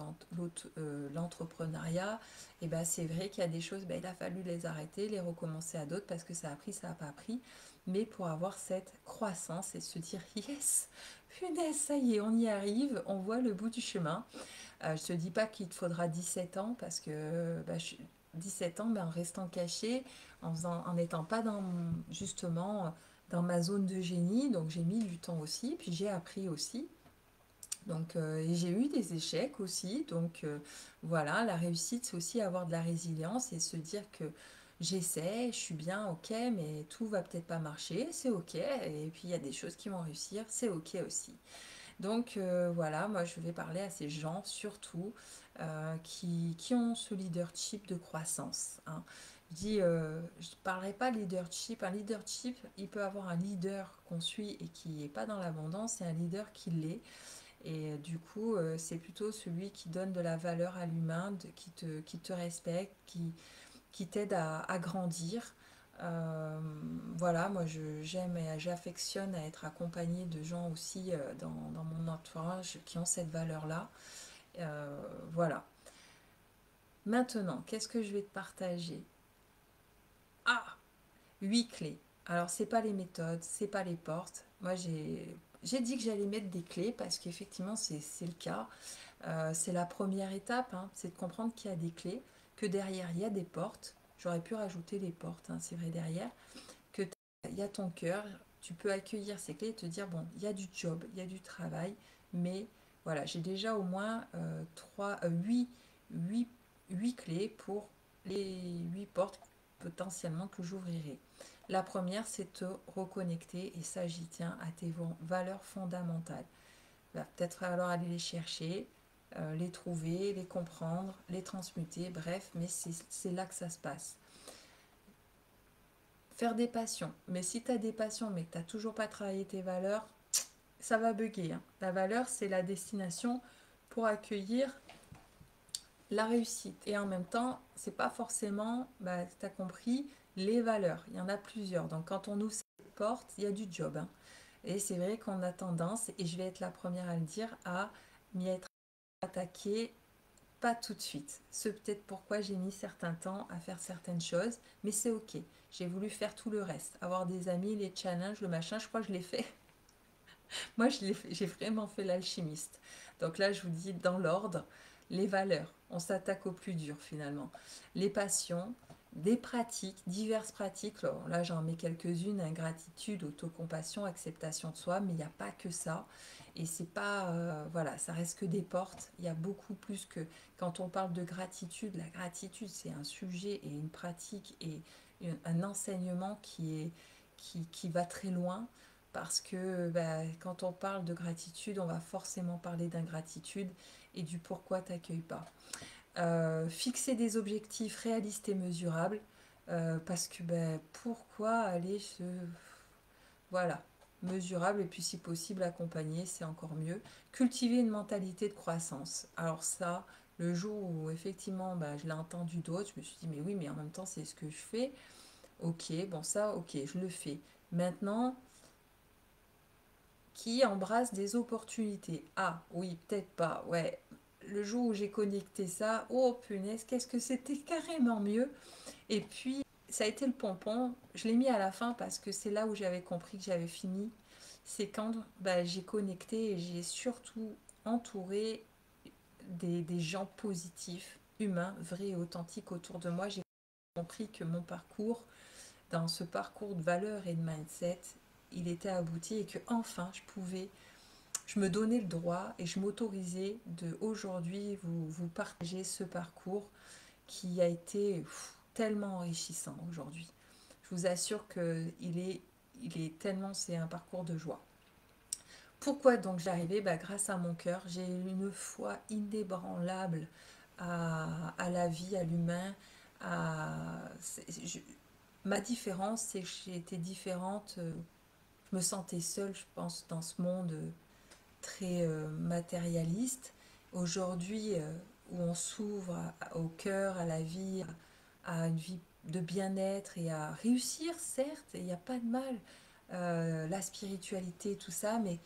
l'entrepreneuriat. Et ben, c'est vrai qu'il y a des choses, ben, il a fallu les arrêter, les recommencer à d'autres parce que ça a pris, ça n'a pas pris. Mais pour avoir cette croissance et se dire, yes, punaise, ça y est, on y arrive, on voit le bout du chemin. Je ne te dis pas qu'il te faudra 17 ans parce que 17 ans, en restant caché, en n'étant pas justement dans ma zone de génie, donc j'ai mis du temps aussi, puis j'ai appris aussi. Donc, et j'ai eu des échecs aussi, donc voilà, la réussite c'est aussi avoir de la résilience et se dire que j'essaie, je suis bien, ok, mais tout va peut-être pas marcher, c'est ok, et puis il y a des choses qui vont réussir, c'est ok aussi. Donc voilà, moi je vais parler à ces gens surtout qui ont ce leadership de croissance, hein. Je ne parlerai pas leadership. Un leadership, il peut avoir un leader qu'on suit et qui n'est pas dans l'abondance et un leader qui l'est. Et du coup, c'est plutôt celui qui donne de la valeur à l'humain, qui te respecte, qui t'aide à grandir. Voilà, moi j'aime et j'affectionne à être accompagnée de gens aussi dans mon entourage qui ont cette valeur-là. Voilà. Maintenant, qu'est-ce que je vais te partager? Ah, 8 clés. Alors, c'est pas les méthodes, c'est pas les portes. Moi, j'ai j'ai dit que j'allais mettre des clés parce qu'effectivement c'est le cas. C'est la première étape, hein, c'est de comprendre qu'il y a des clés, que derrière il y a des portes. J'aurais pu rajouter les portes, hein, c'est vrai derrière. Que il y a ton cœur, tu peux accueillir ces clés et te dire, bon, il y a du job, il y a du travail, mais voilà, j'ai déjà au moins 8 clés pour les 8 portes potentiellement que j'ouvrirai. La première, c'est te reconnecter, et ça j'y tiens, à tes valeurs fondamentales. Il va peut-être falloir aller les chercher, les trouver, les comprendre, les transmuter, bref, mais c'est là que ça se passe. Faire des passions. Mais si tu as des passions mais que tu n'as toujours pas travaillé tes valeurs, ça va bugger, hein. La valeur, c'est la destination pour accueillir la réussite. Et en même temps, c'est pas forcément, bah, tu as compris, les valeurs. Il y en a plusieurs. Donc quand on ouvre cette porte, il y a du job, hein. Et c'est vrai qu'on a tendance, et je vais être la première à le dire, à m'y être attaqué pas tout de suite. C'est peut-être pourquoi j'ai mis certains temps à faire certaines choses, mais c'est ok. J'ai voulu faire tout le reste, avoir des amis, les challenges, le machin, je crois que je l'ai fait. Moi, j'ai vraiment fait l'alchimiste. Donc là, je vous dis dans l'ordre, les valeurs. On s'attaque au plus dur finalement. Les passions, des pratiques, diverses pratiques. Alors, là, j'en mets quelques-unes, hein, gratitude, autocompassion, acceptation de soi, mais il n'y a pas que ça. Et c'est pas, voilà, ça reste que des portes. Il y a beaucoup plus que, quand on parle de gratitude, la gratitude, c'est un sujet et une pratique et un enseignement qui va très loin parce que bah, quand on parle de gratitude, on va forcément parler d'ingratitude et du pourquoi tu n'accueilles pas. Fixer des objectifs réalistes et mesurables, parce que bah, pourquoi aller se... Voilà, mesurable et puis si possible accompagner, c'est encore mieux. Cultiver une mentalité de croissance. Alors ça, le jour où effectivement bah, je l'ai entendu d'autres, je me suis dit mais oui, mais en même temps c'est ce que je fais. Ok, bon ça, ok, je le fais. Maintenant, qui embrasse des opportunités. Ah oui, peut-être pas, ouais. Le jour où j'ai connecté ça, oh punaise, qu'est-ce que c'était carrément mieux. Et puis, ça a été le pompon. Je l'ai mis à la fin parce que c'est là où j'avais compris que j'avais fini. C'est quand bah, j'ai connecté et j'ai surtout entouré des gens positifs, humains, vrais et authentiques autour de moi. J'ai compris que mon parcours, dans ce parcours de valeurs et de mindset, il était abouti et que enfin je me donnais le droit et je m'autorisais de aujourd'hui vous partager ce parcours qui a été tellement enrichissant aujourd'hui. Je vous assure il est tellement, c'est un parcours de joie. Pourquoi donc j'arrivais bah, grâce à mon cœur, j'ai une foi inébranlable à la vie, à l'humain. À, je, ma différence, c'est que j'ai été différente. Je me sentais seule, je pense, dans ce monde très matérialiste. Aujourd'hui, où on s'ouvre au cœur, à la vie, à une vie de bien-être et à réussir, certes, il n'y a pas de mal, la spiritualité, tout ça, mais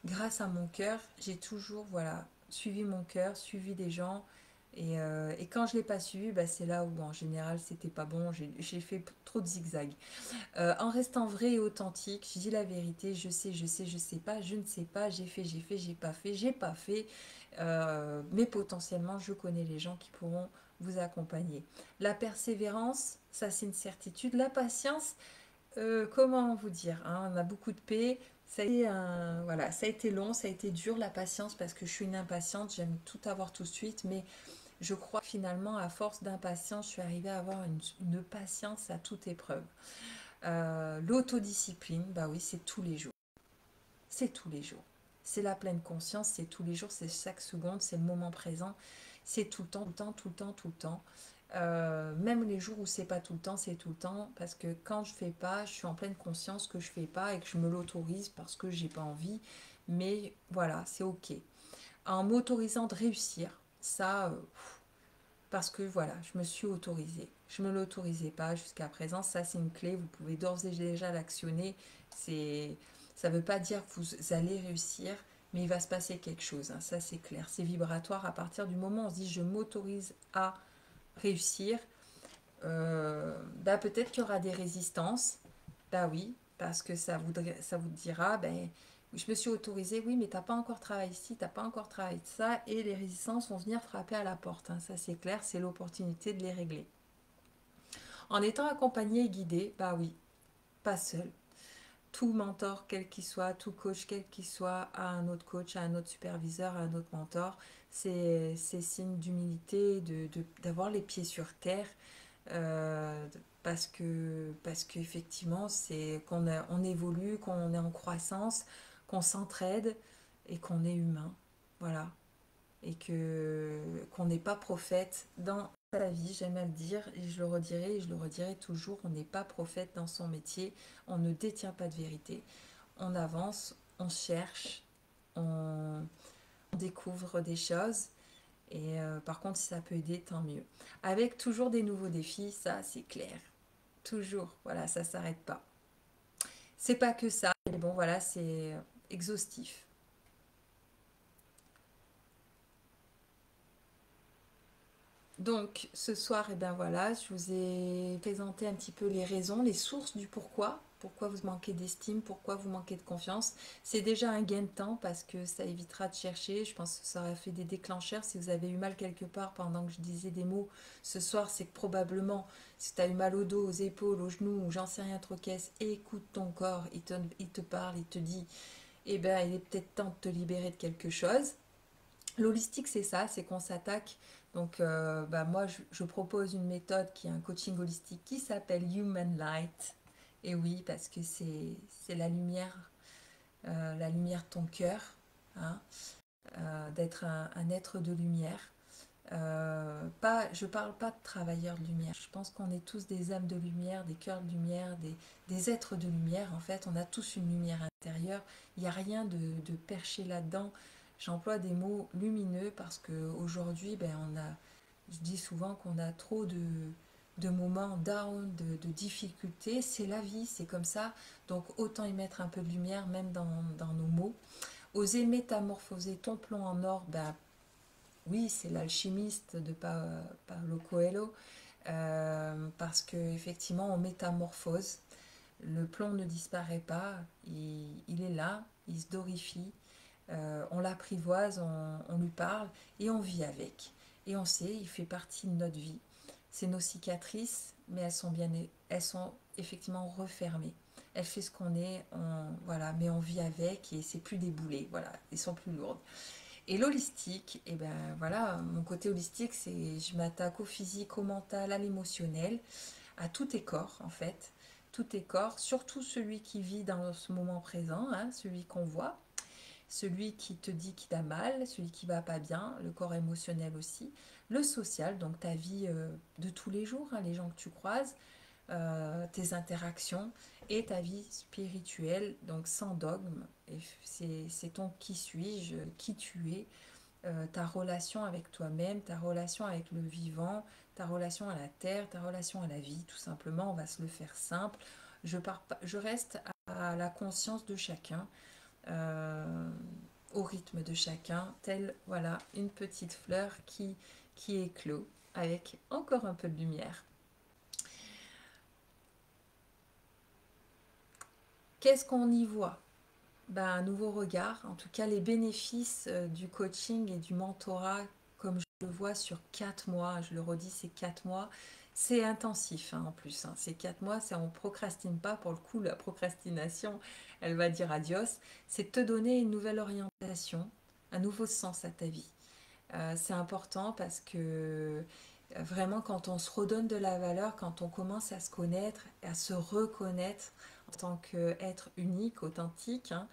grâce à mon cœur, j'ai toujours voilà, suivi mon cœur, suivi des gens. Et quand je ne l'ai pas suivi, bah, c'est là où en général c'était pas bon, j'ai fait trop de zigzags. En restant vrai et authentique, je dis la vérité, je sais pas, je ne sais pas, j'ai pas fait, mais potentiellement je connais les gens qui pourront vous accompagner. La persévérance, ça c'est une certitude. La patience, comment vous dire, hein, on a beaucoup de paix. Voilà, ça a été long, ça a été dur la patience parce que je suis une impatiente, j'aime tout avoir tout de suite, mais je crois que finalement, à force d'impatience, je suis arrivée à avoir une patience à toute épreuve. L'autodiscipline, bah oui, c'est tous les jours. C'est tous les jours. C'est la pleine conscience, c'est tous les jours, c'est chaque seconde, c'est le moment présent, c'est tout le temps, tout le temps, tout le temps, tout le temps. Même les jours où c'est pas tout le temps, c'est tout le temps, parce que quand je fais pas, je suis en pleine conscience que je fais pas et que je me l'autorise parce que j'ai pas envie. Mais voilà, c'est ok. En m'autorisant de réussir, ça, parce que voilà, je me suis autorisée. Je ne me l'autorisais pas jusqu'à présent. Ça, c'est une clé. Vous pouvez d'ores et déjà l'actionner. Ça ne veut pas dire que vous allez réussir, mais il va se passer quelque chose, hein. Ça, c'est clair. C'est vibratoire. À partir du moment où on se dit je m'autorise à réussir, bah, peut-être qu'il y aura des résistances. Bah oui, parce que ça vous dira, ben je me suis autorisée, oui, mais t'as pas encore travaillé ci, t'as pas encore travaillé ça, et les résistances vont venir frapper à la porte, hein, ça c'est clair, c'est l'opportunité de les régler. En étant accompagné et guidé, bah oui, pas seul. Tout mentor, quel qu'il soit, tout coach, quel qu'il soit, a un autre coach, a un autre superviseur, a un autre mentor. C'est signe d'humilité, d'avoir les pieds sur terre, euh, parce qu'effectivement, c'est on évolue, qu'on est en croissance, qu'on s'entraide et qu'on est humain. Voilà. Et qu'on n'est pas prophète dans sa vie, j'aime à le dire, et je le redirai toujours, on n'est pas prophète dans son métier, on ne détient pas de vérité. On avance, on cherche, on découvre des choses, et par contre, si ça peut aider, tant mieux. Avec toujours des nouveaux défis, ça c'est clair. Toujours, voilà, ça s'arrête pas. C'est pas que ça, mais bon, voilà, c'est exhaustif. Donc ce soir, et ben voilà, je vous ai présenté un petit peu les raisons, les sources du pourquoi vous manquez d'estime, pourquoi vous manquez de confiance. C'est déjà un gain de temps parce que ça évitera de chercher. Je pense que ça aurait fait des déclencheurs. Si vous avez eu mal quelque part pendant que je disais des mots ce soir, c'est que probablement, si tu as eu mal au dos, aux épaules, aux genoux, ou j'en sais rien trop qu'est-ce, écoute ton corps, il te parle, il te dit, eh ben il est peut-être temps de te libérer de quelque chose. L'holistique, c'est ça, c'est qu'on s'attaque. Donc, bah, moi, je propose une méthode qui est un coaching holistique qui s'appelle Human Light. Et oui, parce que c'est la lumière de ton cœur, hein, d'être un être de lumière. Je parle pas de travailleurs de lumière. Je pense qu'on est tous des âmes de lumière, des cœurs de lumière, des êtres de lumière. En fait, on a tous une lumière intérieure. Il n'y a rien de perché là-dedans. J'emploie des mots lumineux parce qu'aujourd'hui, ben, je dis souvent qu'on a trop de moments down, de difficultés. C'est la vie, c'est comme ça. Donc autant y mettre un peu de lumière, même dans nos mots. Oser métamorphoser ton plomb en or, ben, oui, c'est l'alchimiste de Paulo Coelho, parce qu'effectivement, on métamorphose. Le plomb ne disparaît pas, il est là, il se dorifie, on l'apprivoise, on lui parle et on vit avec. Et on sait, il fait partie de notre vie. C'est nos cicatrices, mais elles sont effectivement refermées. Elles font ce qu'on est, voilà, mais on vit avec et c'est plus des boulets, voilà, elles sont plus lourdes. Et l'holistique, et ben voilà, mon côté holistique, c'est je m'attaque au physique, au mental, à l'émotionnel, à tous tes corps en fait, tous tes corps, surtout celui qui vit dans ce moment présent, hein, celui qu'on voit, celui qui te dit qu'il a mal, celui qui va pas bien, le corps émotionnel aussi, le social, donc ta vie de tous les jours, hein, les gens que tu croises, tes interactions et ta vie spirituelle, donc sans dogme. C'est ton qui suis-je, qui tu es, ta relation avec toi-même, ta relation avec le vivant, ta relation à la terre, ta relation à la vie, tout simplement. On va se le faire simple. Je reste à la conscience de chacun, euh, au rythme de chacun, telle voilà une petite fleur qui éclot avec encore un peu de lumière. Qu'est-ce qu'on y voit? Ben, un nouveau regard, en tout cas les bénéfices du coaching et du mentorat, comme je le vois sur 4 mois, je le redis, c'est 4 mois, c'est intensif hein, en plus, hein. C'est 4 mois, on ne procrastine pas, pour le coup, la procrastination, elle va dire adios, c'est te donner une nouvelle orientation, un nouveau sens à ta vie. C'est important parce que vraiment quand on se redonne de la valeur, quand on commence à se connaître, à se reconnaître en tant qu'être unique, authentique, hein,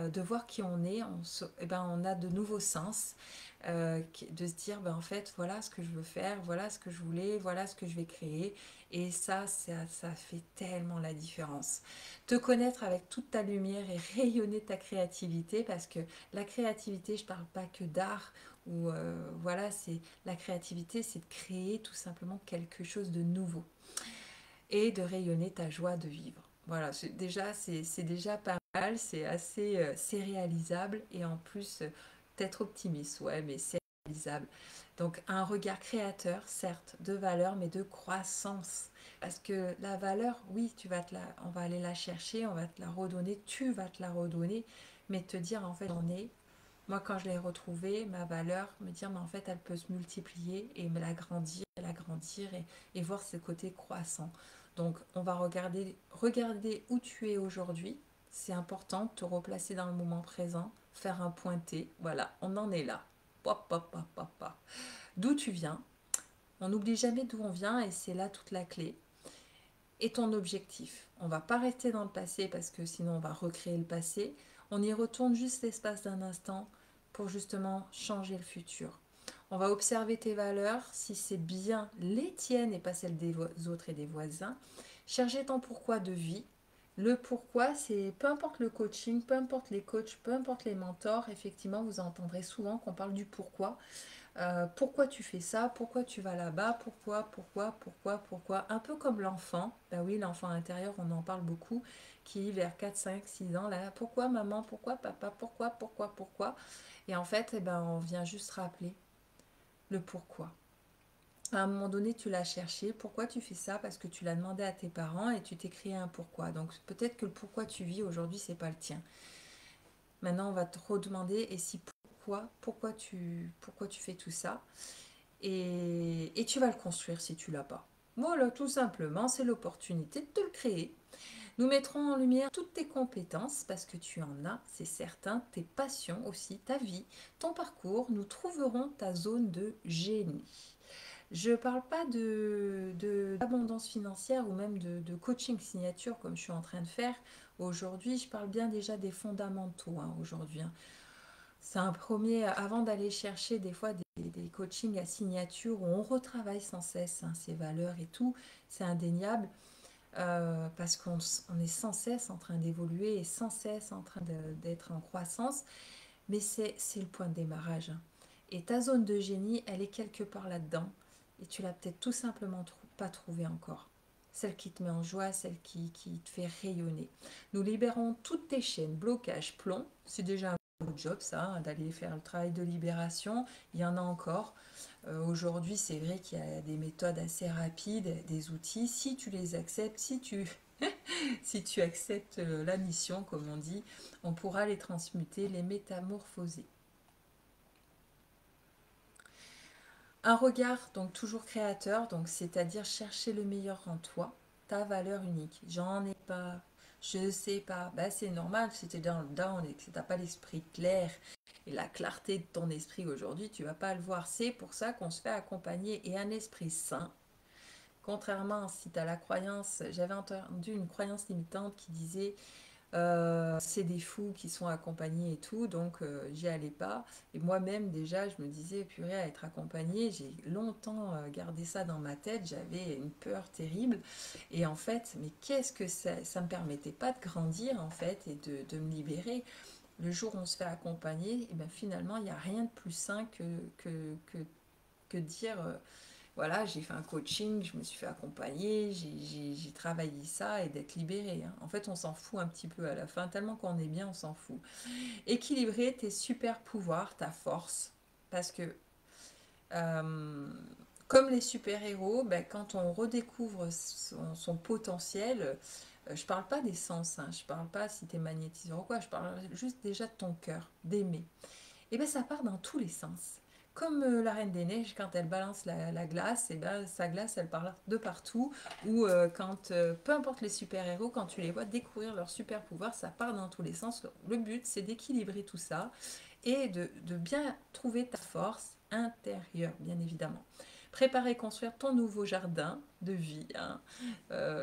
de voir qui on est, eh ben, on a de nouveaux sens, de se dire ben, en fait voilà ce que je veux faire, voilà ce que je voulais, voilà ce que je vais créer et ça fait tellement la différence. Te connaître avec toute ta lumière et rayonner ta créativité parce que la créativité, je ne parle pas que d'art ou voilà, c'est la créativité, c'est de créer tout simplement quelque chose de nouveau et de rayonner ta joie de vivre. Voilà, c'est déjà pas mal, c'est réalisable et en plus, peut-être optimiste, ouais, mais c'est réalisable. Donc un regard créateur, certes, de valeur, mais de croissance. Parce que la valeur, oui, on va aller la chercher, on va te la redonner, tu vas te la redonner, mais te dire en fait j'en ai. Moi quand je l'ai retrouvée, ma valeur, me dire mais en fait elle peut se multiplier et me l'agrandir et voir ce côté croissant. Donc on va regarder où tu es aujourd'hui. C'est important de te replacer dans le moment présent, faire un pointé. Voilà, on en est là. Pop, pop, pop, pop, pop. D'où tu viens. On n'oublie jamais d'où on vient et c'est là toute la clé. Et ton objectif. On ne va pas rester dans le passé parce que sinon on va recréer le passé. On y retourne juste l'espace d'un instant pour justement changer le futur. On va observer tes valeurs, si c'est bien les tiennes et pas celles des autres et des voisins. Chercher ton pourquoi de vie. Le pourquoi, c'est peu importe le coaching, peu importe les coachs, peu importe les mentors, effectivement, vous entendrez souvent qu'on parle du pourquoi. Pourquoi tu fais ça, pourquoi tu vas là-bas, pourquoi. Un peu comme l'enfant, ben oui, l'enfant intérieur, on en parle beaucoup, qui vers 4, 5, 6 ans, là, pourquoi maman, pourquoi papa, pourquoi. Et en fait, eh ben, on vient juste rappeler le pourquoi. À un moment donné, tu l'as cherché, pourquoi tu fais ça? Parce que tu l'as demandé à tes parents et tu t'es créé un pourquoi. Donc peut-être que le pourquoi tu vis aujourd'hui, c'est pas le tien. Maintenant, on va te redemander, et si pourquoi tu fais tout ça? Et tu vas le construire si tu l'as pas. Voilà, tout simplement, c'est l'opportunité de te le créer. Nous mettrons en lumière toutes tes compétences parce que tu en as, c'est certain, tes passions aussi, ta vie, ton parcours. Nous trouverons ta zone de génie. Je ne parle pas d'abondance financière ou même de coaching signature comme je suis en train de faire aujourd'hui. Je parle bien déjà des fondamentaux aujourd'hui. C'est un premier, avant d'aller chercher des fois des coachings à signature où on retravaille sans cesse ses valeurs et tout, c'est indéniable parce qu'on est sans cesse en train d'évoluer et sans cesse en train d'être en croissance, mais c'est le point de démarrage. Et ta zone de génie, elle est quelque part là-dedans et tu l'as peut-être tout simplement pas trouvée encore. Celle qui te met en joie, celle qui te fait rayonner. Nous libérons toutes tes chaînes, blocages, plombs. C'est déjà un beau job ça, d'aller faire le travail de libération. Il y en a encore. Aujourd'hui, c'est vrai qu'il y a des méthodes assez rapides, des outils. Si tu les acceptes, si tu acceptes la mission, comme on dit, on pourra les transmuter, les métamorphoser. Un regard, donc toujours créateur, donc c'est-à-dire chercher le meilleur en toi, ta valeur unique. J'en ai pas, je sais pas, bah c'est normal, si tu es dans le down et que tu n'as pas l'esprit clair et la clarté de ton esprit aujourd'hui, tu vas pas le voir. C'est pour ça qu'on se fait accompagner et un esprit sain. Contrairement si tu as la croyance, j'avais entendu une croyance limitante qui disait c'est des fous qui sont accompagnés et tout, donc j'y allais pas. Et moi-même, déjà, je me disais, purée, à être accompagnée, j'ai longtemps gardé ça dans ma tête, j'avais une peur terrible. Et en fait, mais qu'est-ce que ça me permettait pas de grandir, en fait, et de me libérer. Le jour où on se fait accompagner, et ben finalement, il n'y a rien de plus sain que dire voilà, j'ai fait un coaching, je me suis fait accompagner, j'ai travaillé ça et d'être libéré. Hein. En fait, on s'en fout un petit peu à la fin, tellement qu'on est bien, on s'en fout. Équilibrer tes super pouvoirs, ta force, parce que euh, comme les super-héros, ben, quand on redécouvre son potentiel, je parle pas des sens, hein, je parle pas si tu es magnétisé ou quoi, je parle juste déjà de ton cœur, d'aimer. Et bien ça part dans tous les sens. Comme la Reine des Neiges, quand elle balance la glace, et ben sa glace, elle part de partout. Ou peu importe les super-héros, quand tu les vois découvrir leurs super-pouvoirs, ça part dans tous les sens. Le but, c'est d'équilibrer tout ça et de bien trouver ta force intérieure, bien évidemment. Préparer et construire ton nouveau jardin de vie. Hein.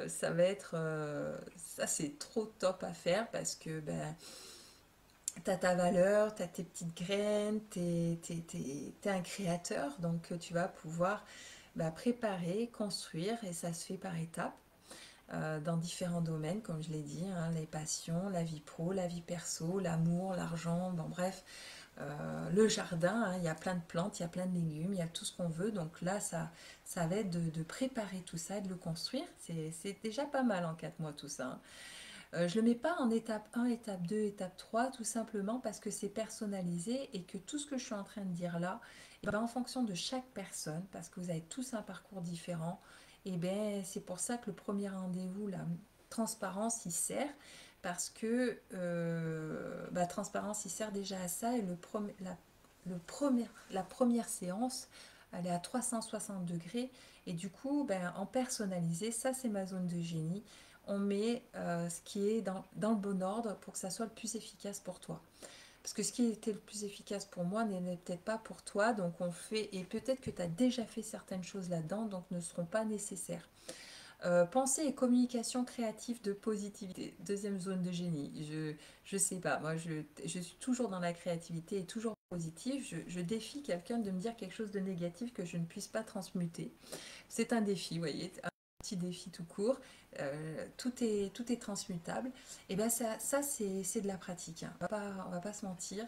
Ça va être... ça, c'est trop top à faire parce que... Ben, t'as ta valeur, t'as tes petites graines, t'es un créateur, donc tu vas pouvoir préparer, construire, et ça se fait par étapes dans différents domaines, comme je l'ai dit, hein, les passions, la vie pro, la vie perso, l'amour, l'argent, bon bref, le jardin, hein, il y a plein de plantes, il y a plein de légumes, il y a tout ce qu'on veut, donc là ça va être de préparer tout ça et de le construire, c'est déjà pas mal en 4 mois tout ça. Hein. Je ne le mets pas en étape 1, étape 2, étape 3, tout simplement parce que c'est personnalisé et que tout ce que je suis en train de dire là, eh ben, en fonction de chaque personne, parce que vous avez tous un parcours différent, et ben, c'est pour ça que le premier rendez-vous, la transparence, il sert, parce que transparence, il sert déjà à ça. Et la première séance, elle est à 360 degrés. Et du coup, en personnalisé, ça c'est ma zone de génie. On met ce qui est dans le bon ordre pour que ça soit le plus efficace pour toi. Parce que ce qui était le plus efficace pour moi n'est peut-être pas pour toi. Donc on fait, et peut-être que tu as déjà fait certaines choses là-dedans, donc ne seront pas nécessaires. Pensée et communication créative de positivité. Deuxième zone de génie. Je sais pas, moi je suis toujours dans la créativité et toujours positive. Je défie quelqu'un de me dire quelque chose de négatif que je ne puisse pas transmuter. C'est un défi, vous voyez, un petit défi tout court. Tout est transmutable. Et bien ça c'est de la pratique. Hein. On va pas se mentir.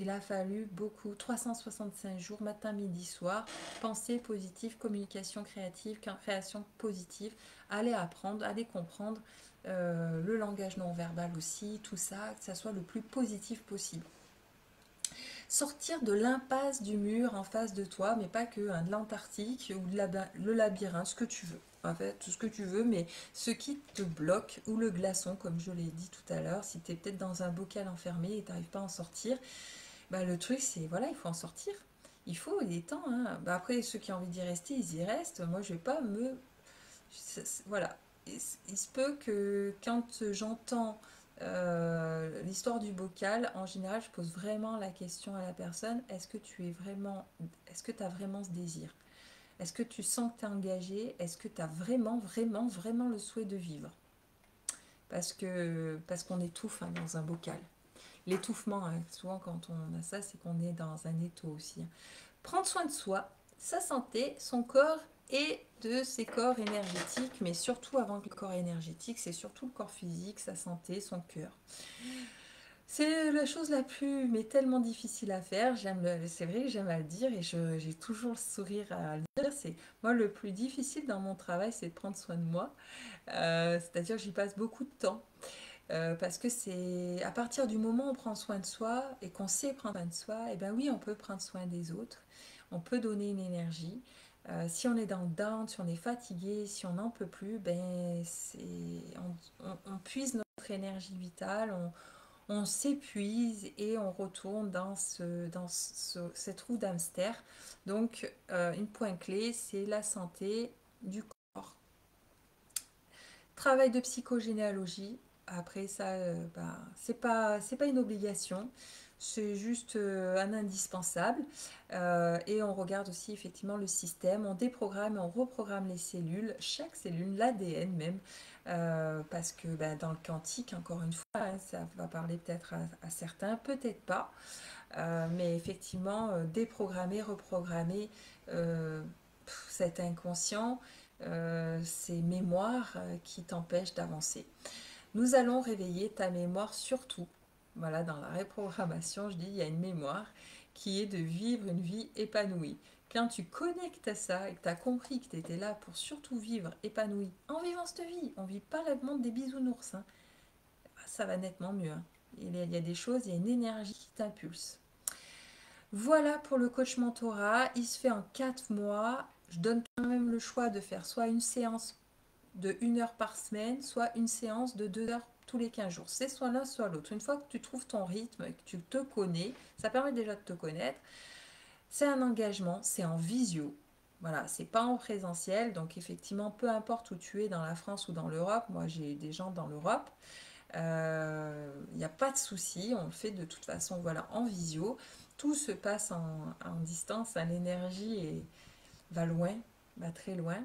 Il a fallu beaucoup, 365 jours, matin, midi, soir, pensée positive, communication créative, création positive, aller apprendre, aller comprendre le langage non verbal aussi, tout ça, que ça soit le plus positif possible. Sortir de l'impasse du mur en face de toi, mais pas que de l'Antarctique ou le labyrinthe, ce que tu veux. En fait, tout ce que tu veux, mais ce qui te bloque, ou le glaçon, comme je l'ai dit tout à l'heure, si tu es peut-être dans un bocal enfermé et tu n'arrives pas à en sortir, le truc, c'est, voilà, il faut en sortir. Il est temps. Hein. Après, ceux qui ont envie d'y rester, ils y restent. Moi, je vais pas me... Voilà. Il se peut que quand j'entends l'histoire du bocal, en général, je pose vraiment la question à la personne, est-ce que tu as vraiment ce désir? Est-ce que tu sens que tu es engagé? Est-ce que tu as vraiment, vraiment, vraiment le souhait de vivre? Parce qu'on étouffe hein, dans un bocal. L'étouffement, hein, souvent quand on a ça, c'est qu'on est dans un étau aussi. Hein. Prendre soin de soi, sa santé, son corps et de ses corps énergétiques, mais surtout avant que le corps énergétique, c'est surtout le corps physique, sa santé, son cœur. C'est la chose la plus, mais tellement difficile à faire. C'est vrai que j'aime à le dire et j'ai toujours le sourire à le dire. C'est moi le plus difficile dans mon travail, c'est de prendre soin de moi. C'est-à-dire que j'y passe beaucoup de temps. Parce que c'est à partir du moment où on prend soin de soi et qu'on sait prendre soin de soi, et ben oui, on peut prendre soin des autres, on peut donner une énergie. Si on est dans le down, si on est fatigué, si on n'en peut plus, on puise notre énergie vitale, on s'épuise et on retourne cette roue d'hamster. Donc, une point clé, c'est la santé du corps. Travail de psychogénéalogie. Après ça, c'est pas une obligation, c'est juste un indispensable. Et on regarde aussi effectivement le système, on déprogramme et on reprogramme les cellules, chaque cellule, l'ADN même, parce que dans le quantique, encore une fois, hein, ça va parler peut-être à certains, peut-être pas, mais effectivement, déprogrammer, reprogrammer cet inconscient, ces mémoires qui t'empêchent d'avancer. Nous allons réveiller ta mémoire surtout. Voilà, dans la reprogrammation, je dis, il y a une mémoire qui est de vivre une vie épanouie. Quand tu connectes à ça et que tu as compris que tu étais là pour surtout vivre épanoui en vivant cette vie, on ne vit pas le monde des bisounours, hein, ça va nettement mieux. Hein. Il y a des choses, il y a une énergie qui t'impulse. Voilà pour le coach mentorat. Il se fait en 4 mois. Je donne quand même le choix de faire soit une séance de 1 heure par semaine, soit une séance de 2 heures tous les 15 jours. C'est soit l'un, soit l'autre. Une fois que tu trouves ton rythme, que tu te connais, ça permet déjà de te connaître. C'est un engagement, c'est en visio. Voilà, c'est pas en présentiel. Donc effectivement, peu importe où tu es dans la France ou dans l'Europe, moi j'ai des gens dans l'Europe, il n'y a pas de souci, on le fait de toute façon voilà, en visio. Tout se passe en distance, hein, l'énergie va loin, va très loin.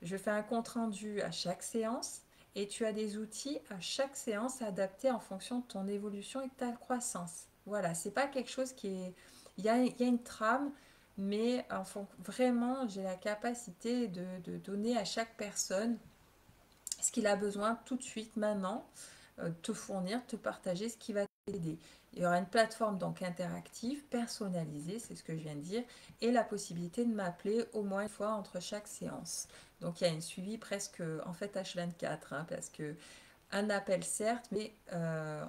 Je fais un compte rendu à chaque séance et tu as des outils à chaque séance adaptés en fonction de ton évolution et de ta croissance. Voilà, c'est pas quelque chose qui est... il y a une trame, mais vraiment, j'ai la capacité de donner à chaque personne ce qu'il a besoin tout de suite, maintenant, te fournir, te partager ce qui va t'aider. Il y aura une plateforme donc interactive, personnalisée, c'est ce que je viens de dire, et la possibilité de m'appeler au moins une fois entre chaque séance. Donc il y a une suivi presque en fait H24, hein, parce que un appel certes, mais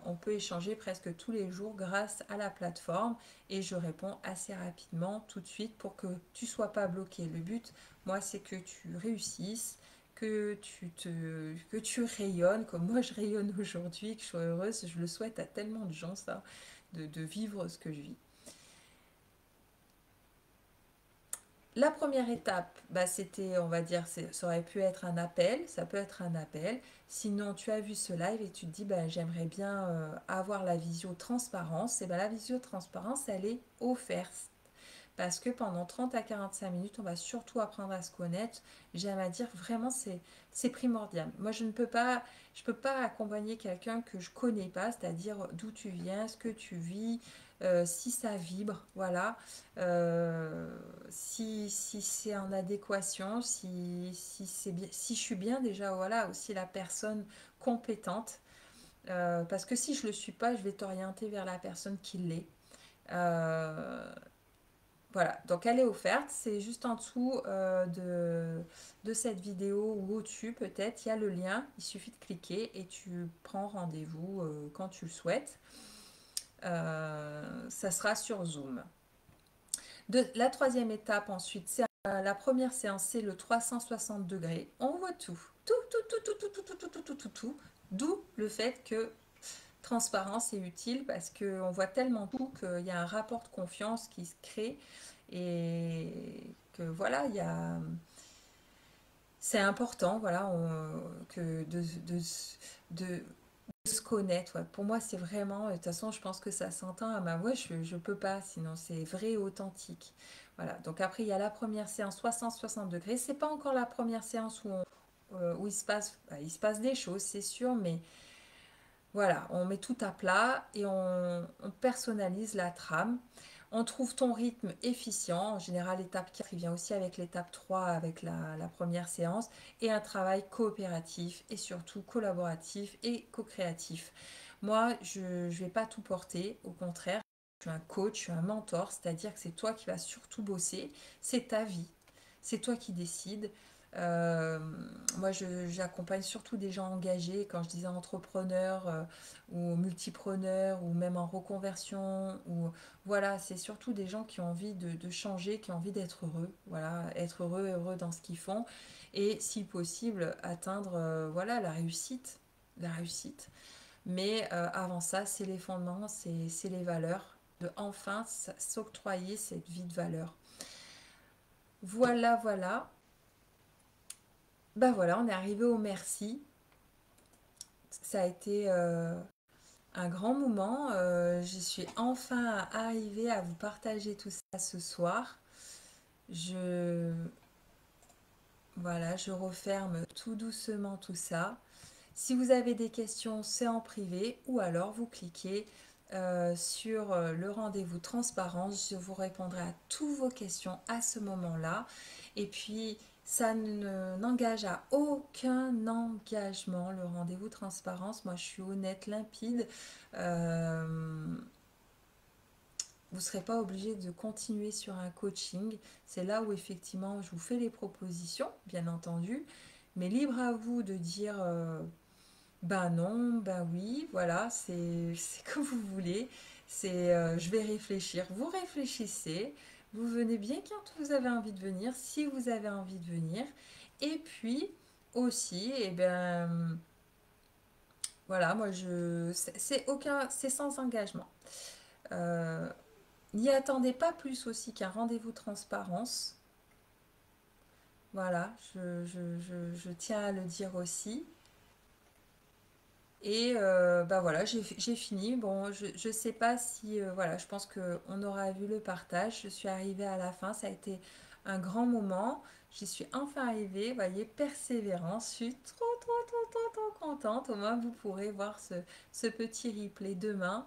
on peut échanger presque tous les jours grâce à la plateforme et je réponds assez rapidement tout de suite pour que tu ne sois pas bloqué. Le but, moi, c'est que tu réussisses, que tu rayonnes comme moi je rayonne aujourd'hui, que je sois heureuse. Je le souhaite à tellement de gens, ça, de vivre ce que je vis. La première étape, bah, c'était, on va dire, ça aurait pu être un appel, ça peut être un appel. Sinon, tu as vu ce live et tu te dis, bah, j'aimerais bien avoir la visio-transparence. Et bah, la visio-transparence, elle est offerte. Parce que pendant 30 à 45 minutes, on va surtout apprendre à se connaître. J'aime à dire, vraiment, c'est primordial. Moi, je peux pas accompagner quelqu'un que je connais pas, c'est-à-dire d'où tu viens, ce que tu vis, si ça vibre, voilà. Si c'est en adéquation, si c'est bien, si je suis bien déjà, voilà, aussi la personne compétente. Parce que si je le suis pas, je vais t'orienter vers la personne qui l'est. Euh, voilà, donc elle est offerte, c'est juste en dessous de cette vidéo ou au-dessus peut-être, il y a le lien, il suffit de cliquer et tu prends rendez-vous quand tu le souhaites. Ça sera sur Zoom. La troisième étape ensuite, c'est la première séance, c'est le 360 degrés. On voit tout, tout. D'où le fait que transparence est utile parce qu'on voit tellement tout qu'il y a un rapport de confiance qui se crée et que voilà, c'est important voilà, de se connaître. Ouais. Pour moi, c'est vraiment, de toute façon, je pense que ça s'entend à ma voix, je ne peux pas, sinon c'est vrai et authentique. Voilà, donc après, il y a la première séance 60 degrés. C'est pas encore la première séance où il se passe des choses, c'est sûr, mais voilà, on met tout à plat et on personnalise la trame. On trouve ton rythme efficient. En général, l'étape 4 il vient aussi avec l'étape 3 avec la première séance. Et un travail coopératif et surtout collaboratif et co-créatif. Moi, je ne vais pas tout porter. Au contraire, je suis un coach, je suis un mentor. C'est-à-dire que c'est toi qui vas surtout bosser. C'est ta vie. C'est toi qui décides. Euh, Moi, j'accompagne surtout des gens engagés, quand je disais entrepreneurs ou multipreneurs ou même en reconversion. Ou, voilà, c'est surtout des gens qui ont envie de changer, qui ont envie d'être heureux. Voilà, être heureux et heureux dans ce qu'ils font. Et si possible, atteindre voilà, la réussite. La réussite. Mais avant ça, c'est les fondements, c'est les valeurs. De enfin s'octroyer cette vie de valeur. Voilà, voilà. Ben voilà, on est arrivé au merci. Ça a été un grand moment. Je suis enfin arrivée à vous partager tout ça ce soir. Je, voilà, je referme tout doucement tout ça. Si vous avez des questions, c'est en privé ou alors vous cliquez sur le rendez-vous transparence. Je vous répondrai à toutes vos questions à ce moment-là. Et puis, ça n'engage à aucun engagement, le rendez-vous transparence. Moi, je suis honnête, limpide. Euh, Vous ne serez pas obligé de continuer sur un coaching. C'est là où effectivement je vous fais les propositions, bien entendu. Mais libre à vous de dire ben non, ben oui, voilà, c'est comme vous voulez. Je vais réfléchir. Vous réfléchissez, vous venez bien quand vous avez envie de venir, si vous avez envie de venir. Et puis aussi, eh ben voilà, moi c'est sans engagement. Euh, N'y attendez pas plus aussi qu'un rendez-vous transparence. Voilà, je tiens à le dire aussi. Et bah voilà, j'ai fini. Bon, je sais pas si voilà, je pense qu'on aura vu le partage. Je suis arrivée à la fin, ça a été un grand moment. J'y suis enfin arrivée, vous voyez, persévérance. Je suis trop contente. Au moins, vous pourrez voir ce petit replay demain.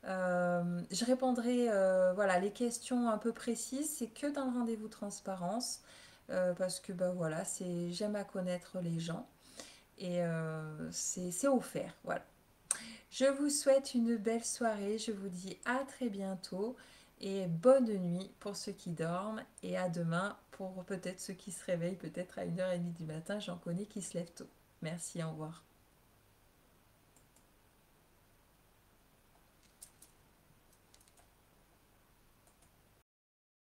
Je répondrai voilà, les questions un peu précises, c'est que dans le rendez-vous transparence. Parce que bah voilà, j'aime à connaître les gens et c'est offert. Voilà. Je vous souhaite une belle soirée. Je vous dis à très bientôt et bonne nuit pour ceux qui dorment et à demain pour peut-être ceux qui se réveillent peut-être à 1h30 du matin. J'en connais qui se lèvent tôt. Merci, au revoir.